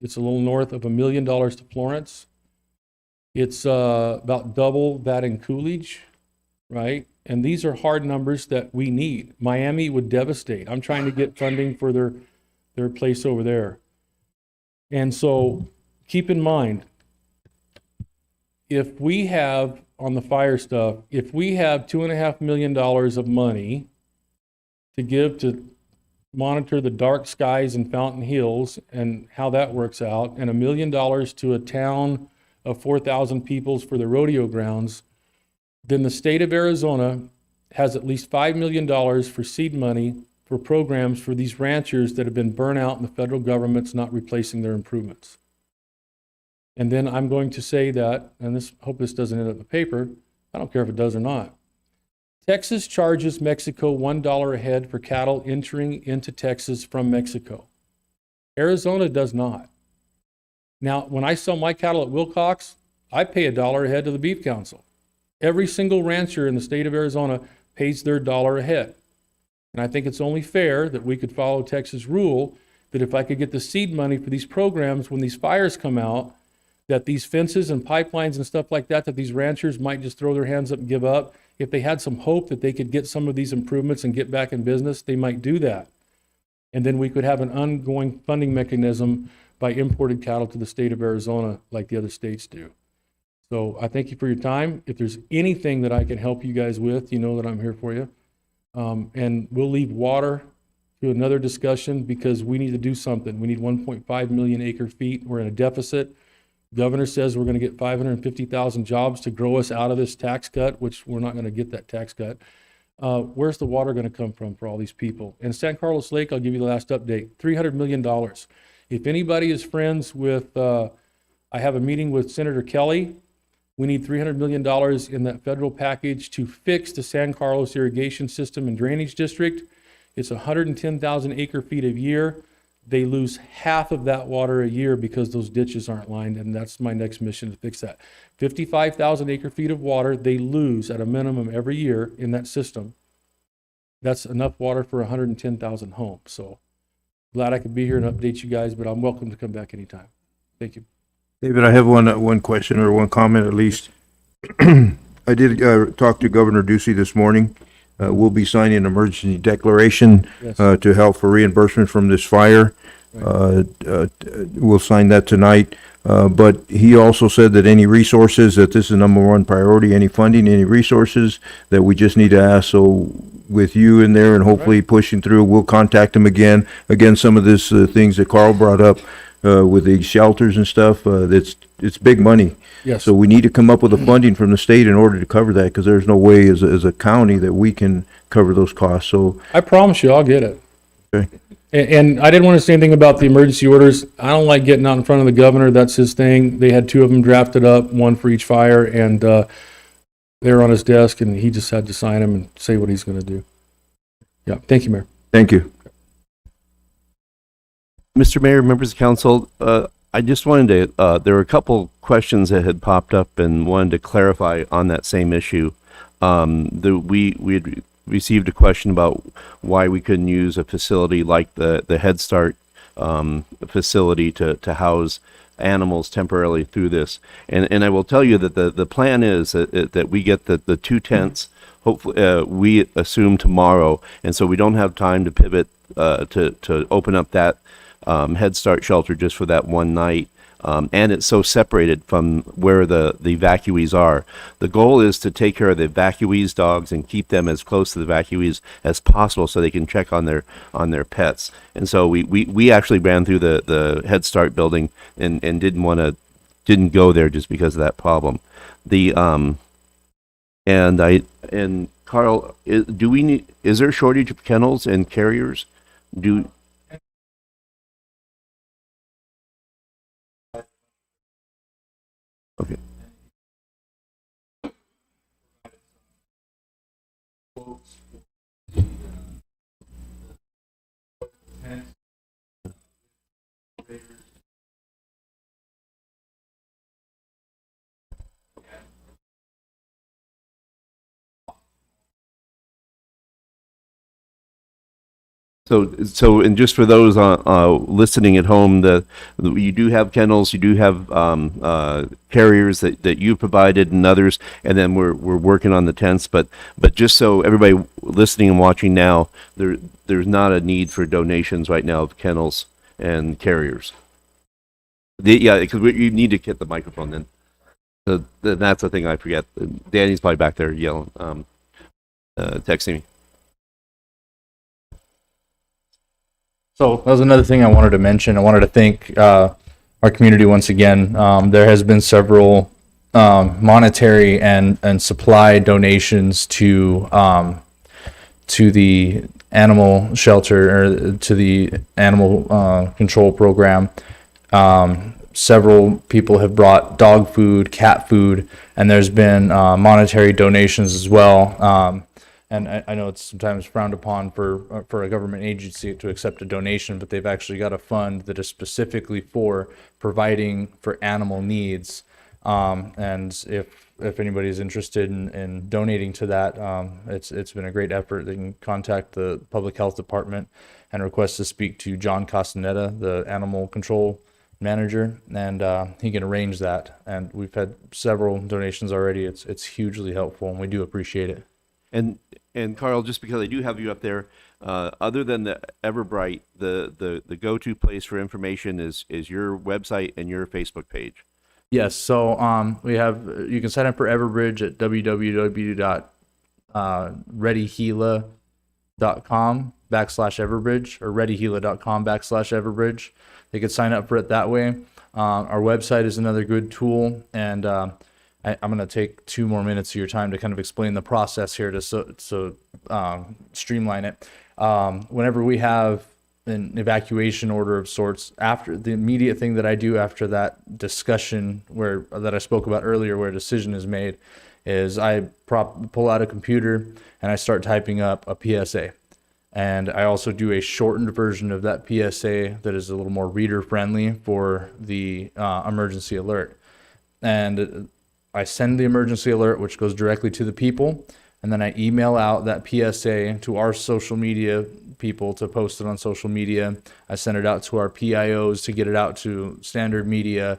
It's a little north of $1 million to Florence. It's about double that in Coolidge, right? And these are hard numbers that we need. Miami would devastate. I'm trying to get funding for their place over there. And so keep in mind, if we have, on the fire stuff, if we have $2.5 million of money to give to monitor the dark skies in Fountain Hills and how that works out, and $1 million to a town of 4,000 people for the rodeo grounds, then the state of Arizona has at least $5 million for seed money for programs for these ranchers that have been burnt out and the federal government's not replacing their improvements. And then I'm going to say that, and this, hope this doesn't end up in the paper, I don't care if it does or not. Texas charges Mexico $1 a head for cattle entering into Texas from Mexico. Arizona does not. Now, when I sell my cattle at Wilcox, I pay $1 a head to the Beef Council. Every single rancher in the state of Arizona pays their $1 a head. And I think it's only fair that we could follow Texas rule that if I could get the seed money for these programs when these fires come out, that these fences and pipelines and stuff like that, that these ranchers might just throw their hands up and give up. If they had some hope that they could get some of these improvements and get back in business, they might do that. And then we could have an ongoing funding mechanism by imported cattle to the state of Arizona like the other states do. So I thank you for your time. If there's anything that I can help you guys with, you know that I'm here for you. And we'll leave water to another discussion because we need to do something. We need 1.5 million acre feet. We're in a deficit. Governor says we're going to get 550,000 jobs to grow us out of this tax cut, which we're not going to get that tax cut. Where's the water going to come from for all these people? And San Carlos Lake, I'll give you the last update, $300 million. If anybody is friends with, I have a meeting with Senator Kelly. We need $300 million in that federal package to fix the San Carlos irrigation system and drainage district. It's 110,000 acre feet a year. They lose half of that water a year because those ditches aren't lined, and that's my next mission, to fix that. 55,000 acre feet of water they lose at a minimum every year in that system. That's enough water for 110,000 homes. So glad I could be here and update you guys, but I'm welcome to come back anytime. Thank you. David, I have one question or one comment at least. I did talk to Governor Ducey this morning. We'll be signing an emergency declaration Yes. to help for reimbursement from this fire. We'll sign that tonight. But he also said that any resources, that this is number one priority, any funding, any resources, that we just need to ask. So with you in there and hopefully pushing through, we'll contact him again. Again, some of this things that Carl brought up with the shelters and stuff, it's big money. Yes. So we need to come up with the funding from the state in order to cover that, because there's no way as a county that we can cover those costs. So I promise you, I'll get it. Okay. And I didn't want to say anything about the emergency orders. I don't like getting out in front of the governor. That's his thing. They had two of them drafted up, one for each fire, and they were on his desk, and he just had to sign them and say what he's going to do. Yeah. Thank you, Mayor. thank you. Mr. Mayor, members of council, I just wanted to, there were a couple questions that had popped up and wanted to clarify on that same issue. We had received a question about why we couldn't use a facility like the Head Start facility to house animals temporarily through this. And I will tell you that the plan is that we get the two tents, hopefully, we assume tomorrow, and so we don't have time to pivot to open up that Head Start shelter just for that one night. And it's so separated from where the evacuees are. The goal is to take care of the evacuees' dogs and keep them as close to the evacuees as possible so they can check on their pets. And so we actually ran through the Head Start building and didn't go there just because of that problem. And Carl, is there a shortage of kennels and carriers? Okay. So, and just for those listening at home, you do have kennels, you do have carriers that you provided and others, and then we're working on the tents. But just so everybody listening and watching now, there's not a need for donations right now of kennels and carriers. Yeah, because you need to get the microphone then. So that's the thing I forget. Danny's probably back there yelling, texting me. So that was another thing I wanted to mention. I wanted to thank our community once again. There has been several monetary and supply donations to the animal shelter or to the animal control program. Several people have brought dog food, cat food, and there's been monetary donations as well. And I know it's sometimes frowned upon for a government agency to accept a donation, but they've actually got a fund that is specifically for providing for animal needs. And if anybody is interested in donating to that, it's been a great effort. They can contact the Public Health Department and request to speak to John Castaneda, the animal control manager, and he can arrange that. And we've had several donations already. It's hugely helpful, and we do appreciate it. And Carl, just because I do have you up there, other than the Everbright, the go-to place for information is your website and your Facebook page. Yes, so you can sign up for Everbridge at www.readygila.com/Everbridge or readygila.com/Everbridge. They could sign up for it that way. Our website is another good tool, and I'm going to take 2 more minutes of your time to kind of explain the process here to streamline it. Whenever we have an evacuation order of sorts, after the immediate thing that I do after that discussion that I spoke about earlier, where a decision is made, is I pull out a computer and I start typing up a PSA. And I also do a shortened version of that PSA that is a little more reader friendly for the emergency alert. And I send the emergency alert, which goes directly to the people, and then I email out that PSA to our social media people to post it on social media. I send it out to our PIOs to get it out to standard media,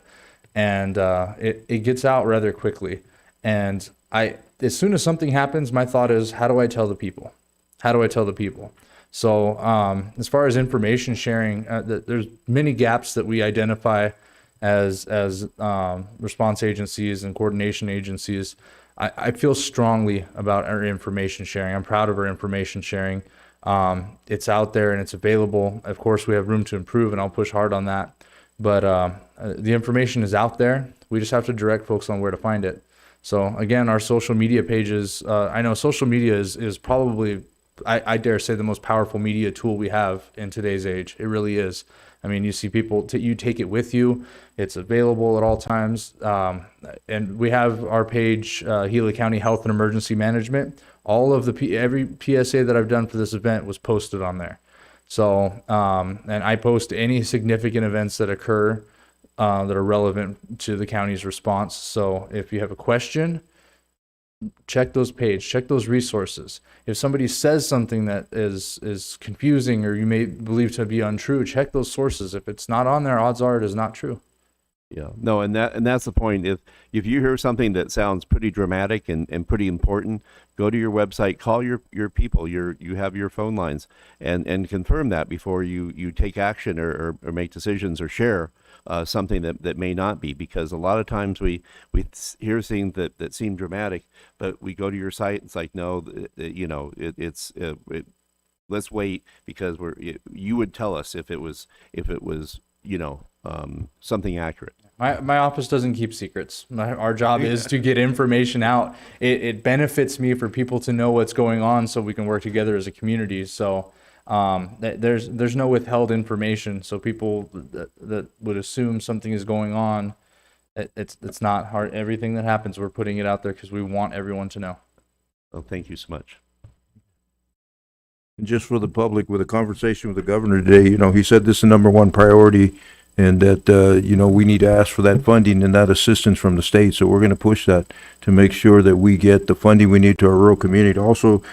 and it gets out rather quickly. And as soon as something happens, my thought is, how do I tell the people? How do I tell the people? So as far as information sharing, there's many gaps that we identify as response agencies and coordination agencies. I feel strongly about our information sharing. I'm proud of our information sharing. It's out there and it's available. Of course, we have room to improve, and I'll push hard on that. But the information is out there. We just have to direct folks on where to find it. So again, our social media pages, I know social media is probably, I dare say, the most powerful media tool we have in today's age. It really is. I mean, you see people, you take it with you. It's available at all times. And we have our page, Gila County Health and Emergency Management. All of every PSA that I've done for this event was posted on there. So, and I post any significant events that occur that are relevant to the county's response. So if you have a question, check those pages, check those resources. If somebody says something that is confusing or you may believe to be untrue, check those sources. If it's not on there, odds are it is not true. Yeah, no, and that's the point. If you hear something that sounds pretty dramatic and pretty important, go to your website, call your people, you have your phone lines, and confirm that before you take action or make decisions or share something that may not be, because a lot of times we hear things that seem dramatic, but we go to your site, it's like, no, let's wait, because you would tell us if it was something accurate. My office doesn't keep secrets. Our job is to get information out. It benefits me for people to know what's going on so we can work together as a community. So there's no withheld information. So people that would assume something is going on, it's not hard. Everything that happens, we're putting it out there because we want everyone to know. Well, thank you so much. And just for the public, with a conversation with the governor today, he said this is the number one priority, and that, we need to ask for that funding and that assistance from the state. So we're going to push that to make sure that we get the funding we need to our rural community. Also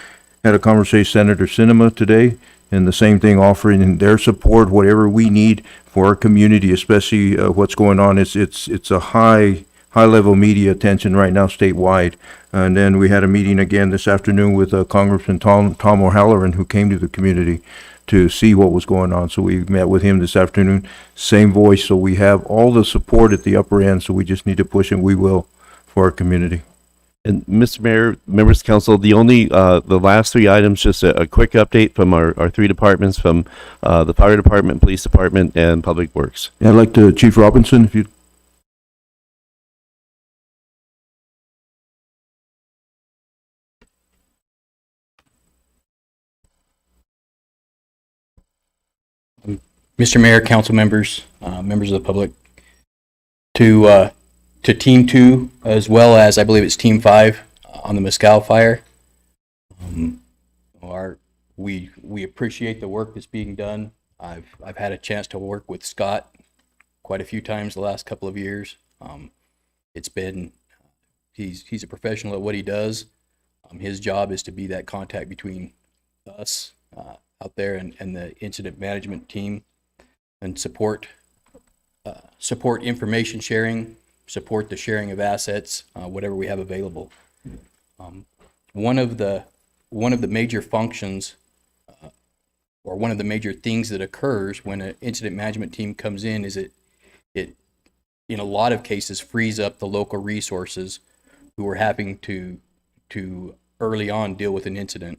had a conversation with Senator Sinema today, and the same thing, offering their support, whatever we need for our community, especially what's going on. It's a high level media attention right now statewide. And then we had a meeting again this afternoon with Congressman Tom O'Halloran, who came to the community to see what was going on. So we met with him this afternoon, same voice. So we have all the support at the upper end. So we just need to push, and we will, for our community. And Mr. Mayor, members of council, the last three items, just a quick update from our three departments, from the fire department, police department, and public works. I'd like to, Chief Robinson, if you. Mr. Mayor, council members, members of the public, to Team 2, as well as I believe it's Team 5 on the Mescal Fire. We appreciate the work that's being done. I've had a chance to work with Scott quite a few times the last couple of years. He's a professional at what he does. His job is to be that contact between us out there and the incident management team, and support information sharing, support the sharing of assets, whatever we have available. One of the major functions, or one of the major things that occurs when an incident management team comes in, is it in a lot of cases frees up the local resources who are having to early on deal with an incident.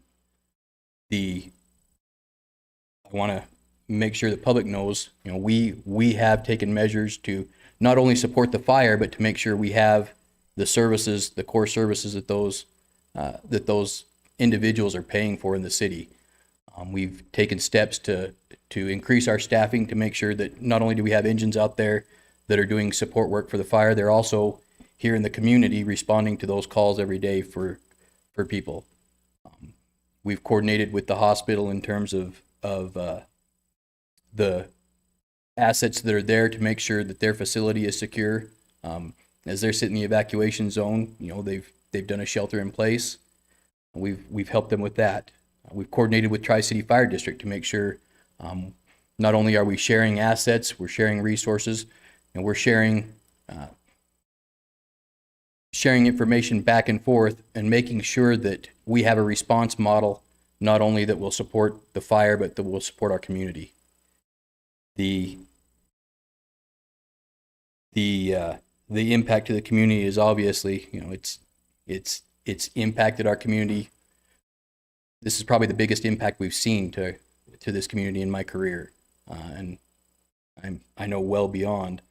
I want to make sure the public knows, we have taken measures to not only support the fire, but to make sure we have the services, the core services that those individuals are paying for in the city. We've taken steps to increase our staffing to make sure that not only do we have engines out there that are doing support work for the fire, they're also here in the community responding to those calls every day for people. We've coordinated with the hospital in terms of the assets that are there to make sure that their facility is secure. As they're sitting in the evacuation zone, they've done a shelter in place. We've helped them with that. We've coordinated with Tri-City Fire District to make sure not only are we sharing assets, we're sharing resources, and we're sharing information back and forth, and making sure that we have a response model not only that will support the fire, but that will support our community. The impact to the community is obviously, it's impacted our community. This is probably the biggest impact we've seen to this community in my career, and I know well beyond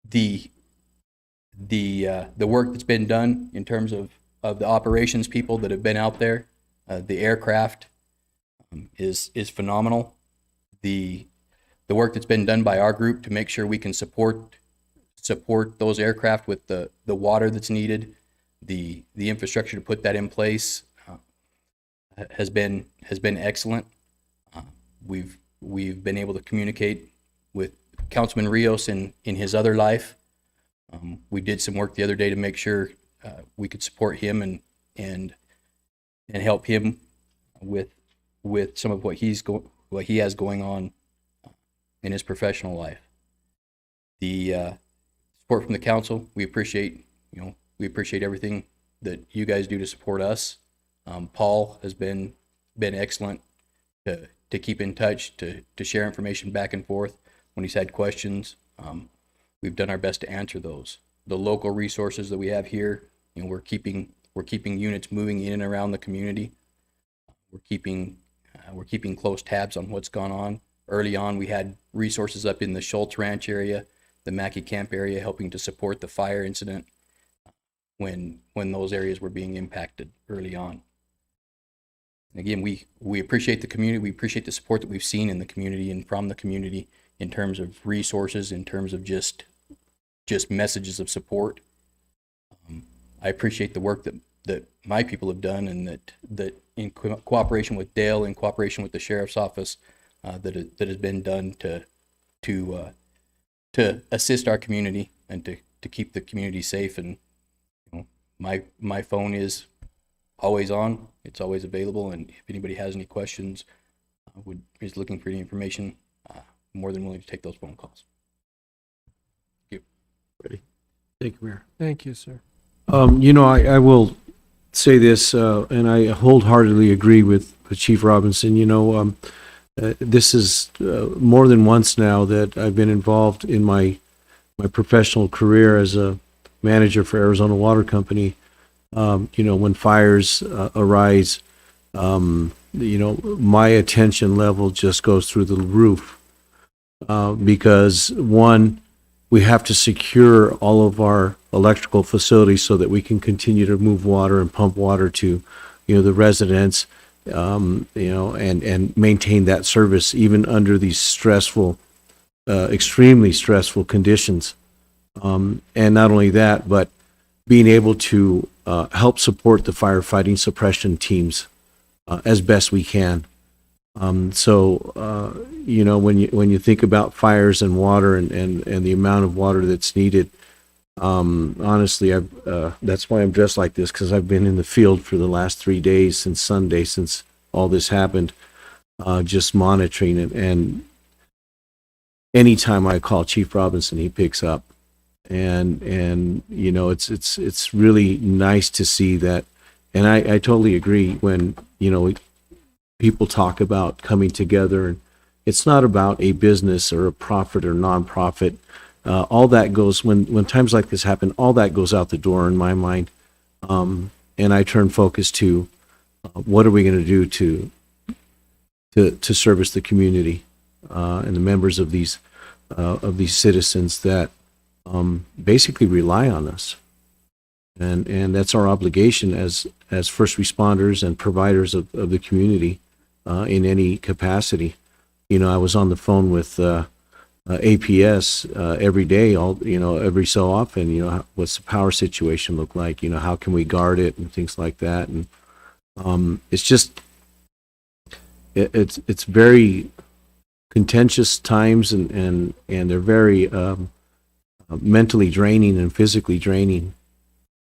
the work that's been done in terms of the operations people that have been out there. The aircraft is phenomenal. The work that's been done by our group to make sure we can support those aircraft with the water that's needed, the infrastructure to put that in place, has been excellent. We've been able to communicate with Councilman Rios in his other life. We did some work the other day to make sure we could support him and help him with some of what he has going on in his professional life. The support from the council, we appreciate everything that you guys do to support us. Paul has been excellent to keep in touch, to share information back and forth when he's had questions. We've done our best to answer those. The local resources that we have here, we're keeping units moving in and around the community. We're keeping close tabs on what's gone on. Early on, we had resources up in the Schultz Ranch area, the Mackey Camp area, helping to support the fire incident when those areas were being impacted early on. Again, we appreciate the community. We appreciate the support that we've seen in the community and from the community in terms of resources, in terms of just messages of support. I appreciate the work that my people have done, and that in cooperation with Dale, in cooperation with the Sheriff's Office, that has been done to assist our community and to keep the community safe. And my phone is always on. It's always available. And if anybody has any questions, is looking for any information, I'm more than willing to take those phone calls. Thank you. Thank you, Mayor. Thank you, sir. I will say this, and I wholeheartedly agree with Chief Robinson. This is more than once now that I've been involved in my professional career as a manager for Arizona Water Company, When fires arise, my attention level just goes through the roof. Because one, we have to secure all of our electrical facilities so that we can continue to move water and pump water to, the residents, and maintain that service even under these stressful, extremely stressful conditions. And not only that, but being able to help support the firefighting suppression teams as best we can. When you think about fires and water and the amount of water that's needed, honestly, that's why I'm dressed like this, because I've been in the field for the last 3 days since Sunday, since all this happened, just monitoring it. And anytime I call Chief Robinson, he picks up. And it's really nice to see that. And I totally agree when, people talk about coming together, and it's not about a business or a profit or nonprofit. All that goes, when times like this happen, all that goes out the door in my mind. And I turn focus to what are we going to do to service the community and the members of these citizens that basically rely on us. And that's our obligation as first responders and providers of the community in any capacity. I was on the phone with APS every day, every so often, what's the power situation look like? How can we guard it and things like that. And it's just, it's very contentious times, and they're very mentally draining and physically draining.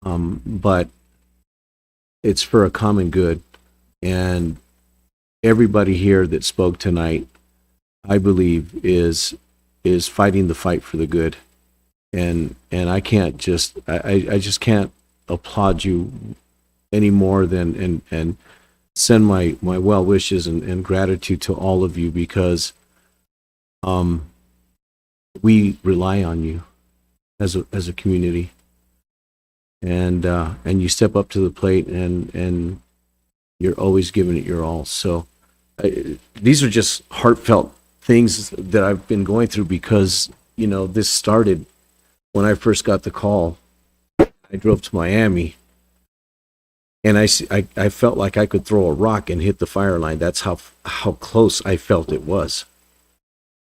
But it's for a common good. And everybody here that spoke tonight, I believe, is fighting the fight for the good. And I can't just, I just can't applaud you any more than, and send my well wishes and gratitude to all of you, because we rely on you as a community. And you step up to the plate, and you're always giving it your all. So these are just heartfelt things that I've been going through, because this started when I first got the call. I drove to Miami, and I felt like I could throw a rock and hit the fire line. That's how close I felt it was.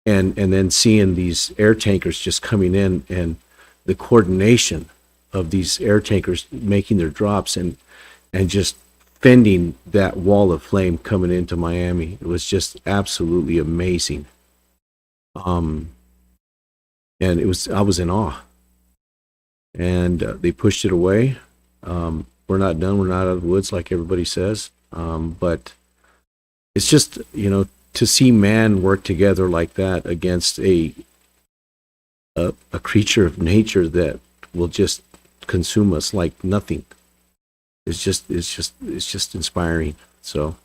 And then seeing these air tankers just coming in, and the coordination of these air tankers making their drops and just fending that wall of flame coming into Miami. It was just absolutely amazing. And I was in awe. And they pushed it away. We're not done. We're not out of the woods, like everybody says. But it's just, to see man work together like that against a creature of nature that will just consume us like nothing. It's just inspiring. So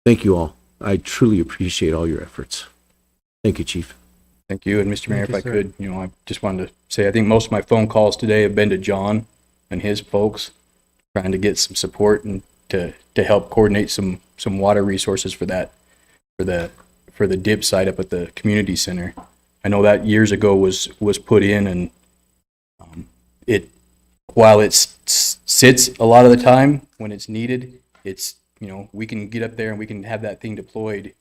thank you all. I truly appreciate all your efforts. Thank you, Chief. Thank you. And Mr. Mayor, if I could, I just wanted to say, I think most of my phone calls today have been to John and his folks, trying to get some support and to help coordinate some water resources for the dip site up at the community center. I know that years ago was put in, and while it sits a lot of the time when it's needed, it's, we can get up there and we can have that thing deployed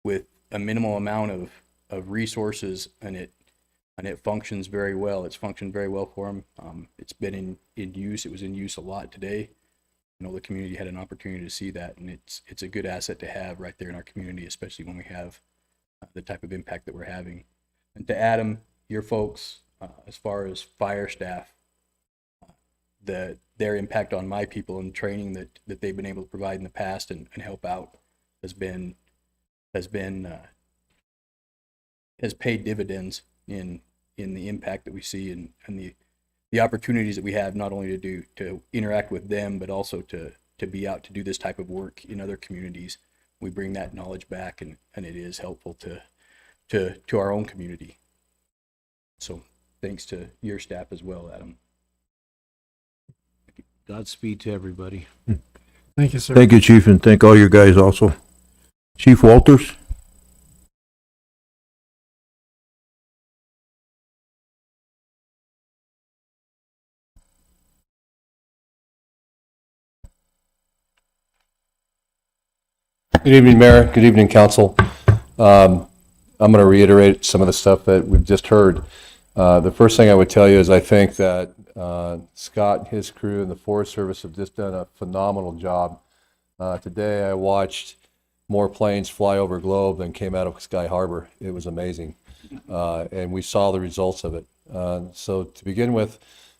with a minimal amount of resources, and it functions very well. It's functioned very well for them. It's been in use. It was in use a lot today. I know the community had an opportunity to see that, and it's a good asset to have right there in our community, especially when we have the type of impact that we're having. And to Adam, your folks, as far as fire staff, their impact on my people and training that they've been able to provide in the past and help out has paid dividends in the impact that we see and the opportunities that we have, not only to interact with them, but also to be out to do this type of work in other communities. We bring that knowledge back, and it is helpful to our own community. So thanks to your staff as well, Adam. Godspeed to everybody. Thank you, sir. Thank you, Chief, and thank all your guys also. Chief Walters? Good evening, Mayor. Good evening, Council. I'm going to reiterate some of the stuff that we've just heard. The first thing I would tell you is I think that Scott and his crew and the Forest Service have just done a phenomenal job. Today I watched more planes fly over Globe than came out of Sky Harbor. It was amazing. And we saw the results of it. So to begin with,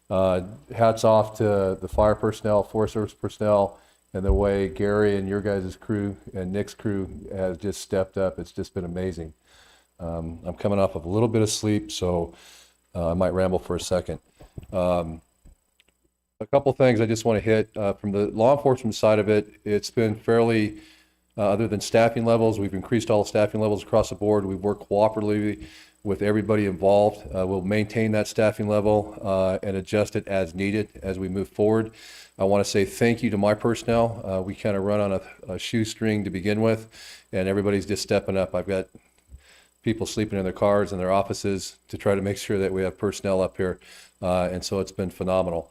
hats off to the fire personnel, Forest Service personnel, and the way Gary and your guys' crew and Nick's crew has just stepped up. It's just been amazing. I'm coming off of a little bit of sleep, so I might ramble for a second. A couple things I just want to hit. From the law enforcement side of it, it's been fairly, other than staffing levels, we've increased all staffing levels across the board. We've worked cooperatively with everybody involved. We'll maintain that staffing level and adjust it as needed as we move forward. I want to say thank you to my personnel. We kind of run on a shoestring to begin with, and everybody's just stepping up. I've got people sleeping in their cars and their offices to try to make sure that we have personnel up here, and so it's been phenomenal.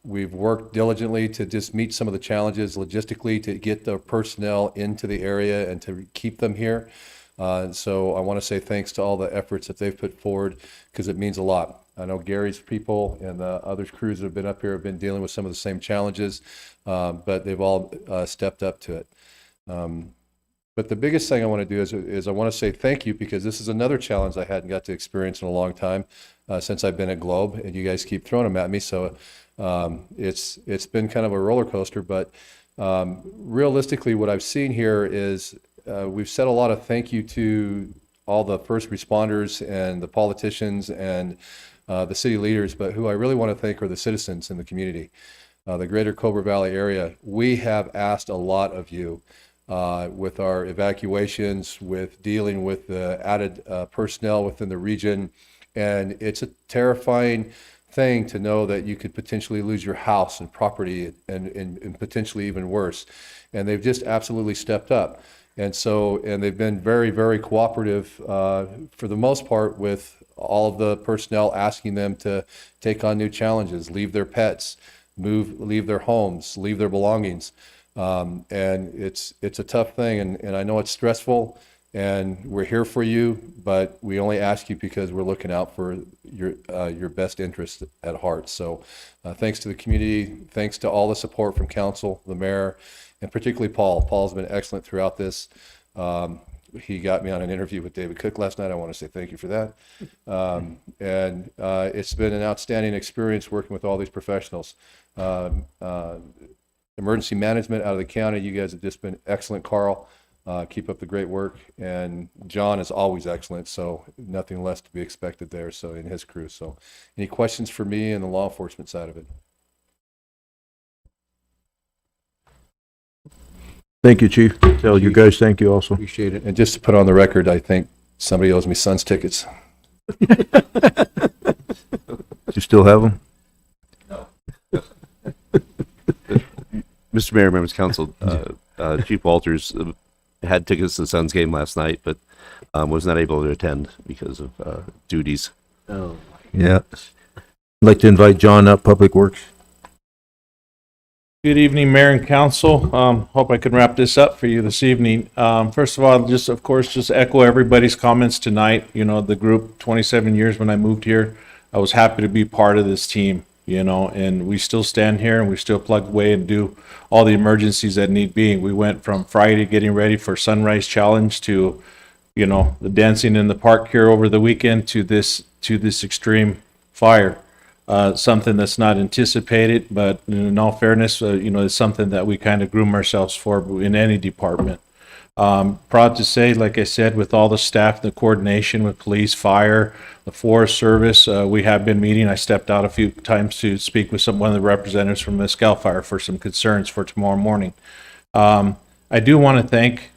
We've worked diligently to just meet some of the challenges logistically to get the personnel into the area and to keep them here. So I want to say thanks to all the efforts that they've put forward because it means a lot. I know Gary's people and the other crews that have been up here have been dealing with some of the same challenges, but they've all stepped up to it. But the biggest thing I want to do is I want to say thank you because this is another challenge I hadn't got to experience in a long time since I've been at Globe, and you guys keep throwing them at me. So it's been kind of a roller coaster, but realistically what I've seen here is we've said a lot of thank you to all the first responders and the politicians and the city leaders, but who I really want to thank are the citizens in the community, the greater Cobra Valley area. We have asked a lot of you with our evacuations, with dealing with the added personnel within the region, and it's a terrifying thing to know that you could potentially lose your house and property and potentially even worse. And they've just absolutely stepped up. And they've been very, very cooperative for the most part with all of the personnel asking them to take on new challenges, leave their pets, leave their homes, leave their belongings. And it's a tough thing, and I know it's stressful, and we're here for you, but we only ask you because we're looking out for your best interest at heart. So thanks to the community, thanks to all the support from council, the mayor, and particularly Paul. Paul's been excellent throughout this. He got me on an interview with David Cook last night. I want to say thank you for that. And it's been an outstanding experience working with all these professionals. Emergency management out of the county, you guys have just been excellent, Carl. Keep up the great work. And John is always excellent, so nothing less to be expected there, so in his crew. So any questions for me and the law enforcement side of it? Thank you, Chief. Tell you guys thank you also. Appreciate it. And just to put on the record, I think somebody owes me Suns tickets. You still have them? Mr. Mayor, members of council, Chief Walters had tickets to the Suns game last night, but was not able to attend because of duties. Oh. Yeah. I'd like to invite John up, Public Works. Good evening, Mayor and Council. Hope I can wrap this up for you this evening. First of all, just echo everybody's comments tonight. You know, the group, 27 years when I moved here, I was happy to be part of this team, you know, and we still stand here and we still plug away and do all the emergencies that need be. We went from Friday getting ready for Sunrise Challenge to, you know, the dancing in the park here over the weekend to this extreme fire. Something that's not anticipated, but in all fairness, you know, it's something that we kind of groom ourselves for in any department. Proud to say, like I said, with all the staff, the coordination with police, fire, the Forest Service, we have been meeting. I stepped out a few times to speak with one of the representatives from Mescal Fire for some concerns for tomorrow morning. I do want to thank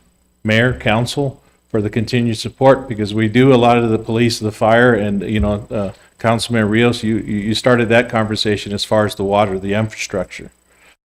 Mayor, Council for the continued support, because we do a lot of the police, the fire, and, you know, Councilman Rios, you started that conversation as far as the water, the infrastructure.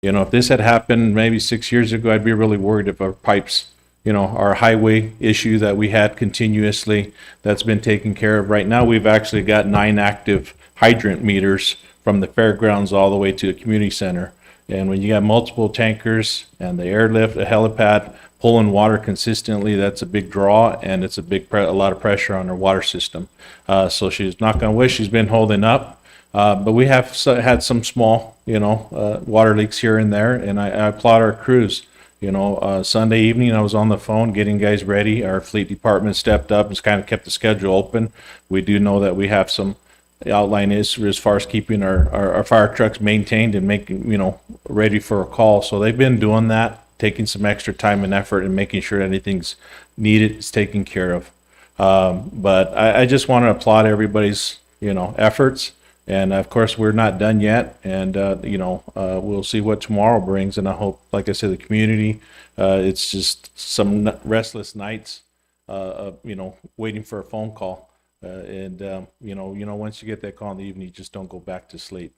You know, if this had happened maybe 6 years ago, I'd be really worried if our pipes, you know, our highway issue that we had continuously, that's been taken care of. Right now, we've actually got 9 active hydrant meters from the fairgrounds all the way to the community center. And when you got multiple tankers and the airlift, a helipad pulling water consistently, that's a big draw, and it's a lot of pressure on our water system. So she's not going to wish, she's been holding up. But we have had some small, you know, water leaks here and there, and I applaud our crews. You know, Sunday evening, I was on the phone getting guys ready. Our fleet department stepped up and kind of kept the schedule open. We do know that we have some outline is as far as keeping our fire trucks maintained and making, you know, ready for a call. So they've been doing that, taking some extra time and effort and making sure anything's needed is taken care of. But I just want to applaud everybody's, you know, efforts. And of course, we're not done yet. And, you know, we'll see what tomorrow brings. And I hope, like I said, the community, it's just some restless nights, you know, waiting for a phone call. You know, once you get that call in the evening, you just don't go back to sleep.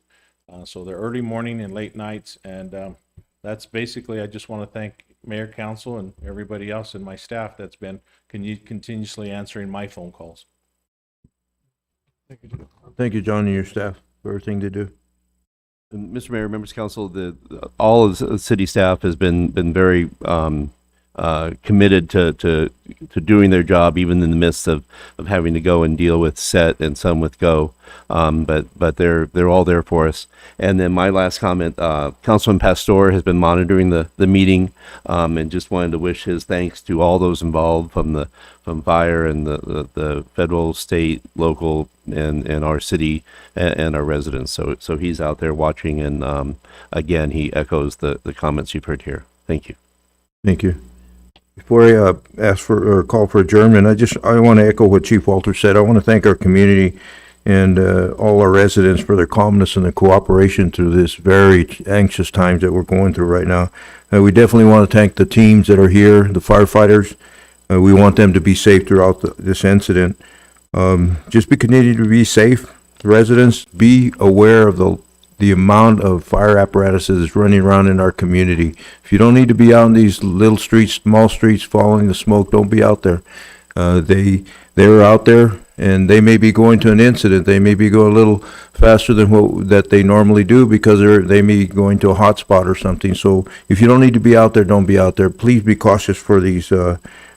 So the early morning and late nights, and that's basically, I just want to thank Mayor, Council, and everybody else and my staff that's been continuously answering my phone calls. Thank you, John, and your staff for everything they do. And Mr. Mayor, members of council, all of the city staff has been very committed to doing their job, even in the midst of having to go and deal with set and some with go. But they're all there for us. And then my last comment, Councilman Pastor has been monitoring the meeting, and just wanted to wish his thanks to all those involved from fire and the federal, state, local, and our city and our residents. So he's out there watching, and again, he echoes the comments you've heard here. Thank you. Thank you. Before I ask for or call for adjournment, I want to echo what Chief Walter said. I want to thank our community and all our residents for their calmness and their cooperation through this very anxious times that we're going through right now. We definitely want to thank the teams that are here, the firefighters. We want them to be safe throughout this incident. Just continue to be safe. Residents, be aware of the amount of fire apparatuses that's running around in our community. If you don't need to be out in these little streets, small streets, following the smoke, don't be out there. They're out there, and they may be going to an incident. They may be going a little faster than that they normally do, because they may be going to a hot spot or something. So if you don't need to be out there, don't be out there. Please be cautious for these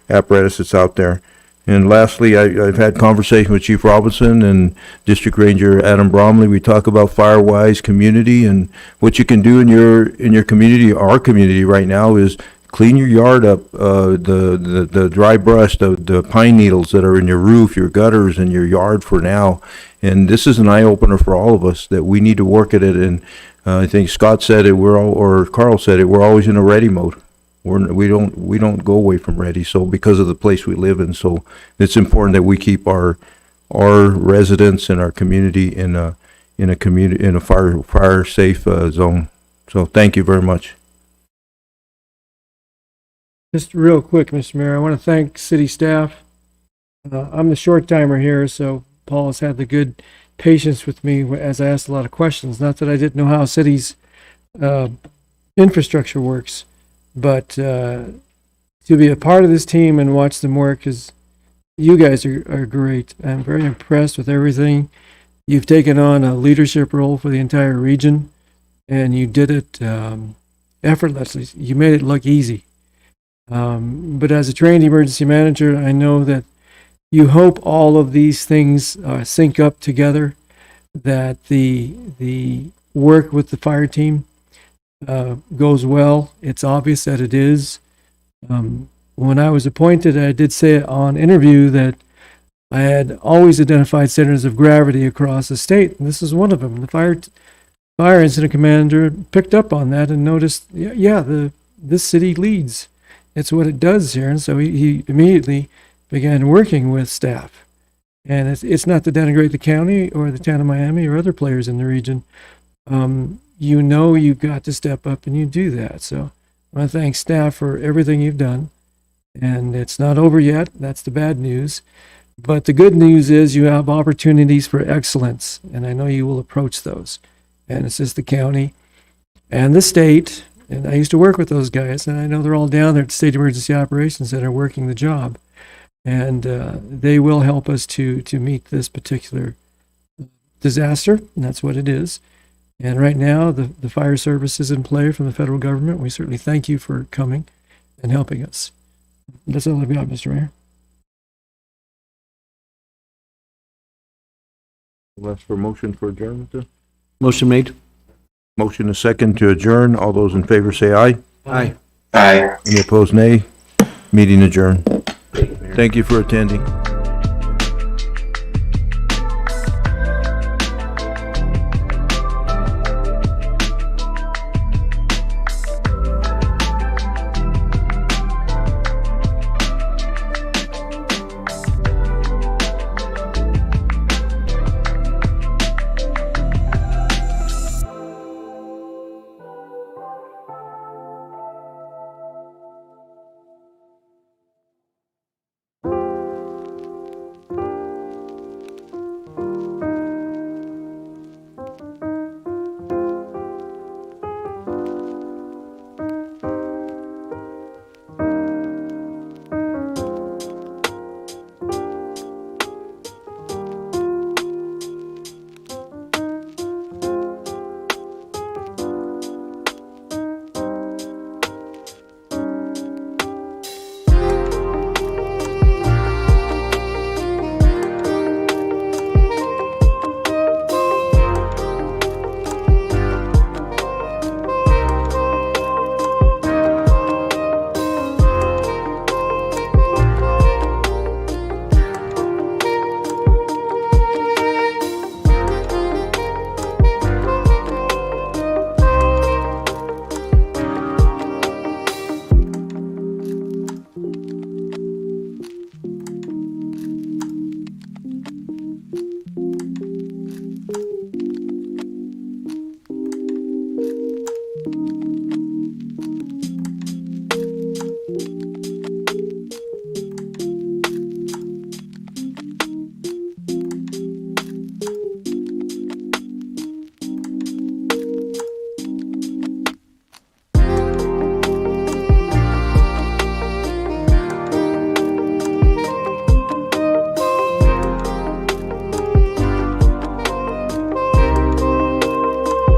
apparatus that's out there. And lastly, I've had conversation with Chief Robinson and District Ranger Adam Bromley. We talk about Firewise community, and what you can do in your community. Our community right now is clean your yard up, the dry brush, the pine needles that are in your roof, your gutters, and your yard for now. And this is an eye opener for all of us that we need to work at it. And I think Scott said it, or Carl said it, we're always in a ready mode. We don't go away from ready. So because of the place we live in, so it's important that we keep our residents and our community in a fire safe zone. So thank you very much. Just real quick, Mr. Mayor, I want to thank city staff. I'm the short timer here, so Paul has had the good patience with me as I asked a lot of questions. Not that I didn't know how cities' infrastructure works, but to be a part of this team and watch them work, is you guys are great. I'm very impressed with everything. You've taken on a leadership role for the entire region, and you did it effortlessly. You made it look easy. But as a trained emergency manager, I know that you hope all of these things sync up together, that the work with the fire team goes well. It's obvious that it is. When I was appointed, I did say on interview that I had always identified centers of gravity across the state, and this is one of them. The fire incident commander picked up on that and noticed, this city leads. It's what it does here, and so he immediately began working with staff. And it's not to denigrate the county or the town of Miami or other players in the region. You've got to step up, and you do that. So I want to thank staff for everything you've done. And it's not over yet. That's the bad news. But the good news is you have opportunities for excellence, and I know you will approach those. And it's just the county and the state, and I used to work with those guys, and I know they're all down there at the State Emergency Operations Center working the job. And they will help us to meet this particular disaster, and that's what it is. And right now, the fire service is in play from the federal government. We certainly thank you for coming and helping us. That's all I've got, Mr. Mayor. Last for motion for adjournment. Motion made. Motion is second to adjourn. All those in favor say aye. Aye. Aye. Any opposed, nay. Meeting adjourned. Thank you for attending.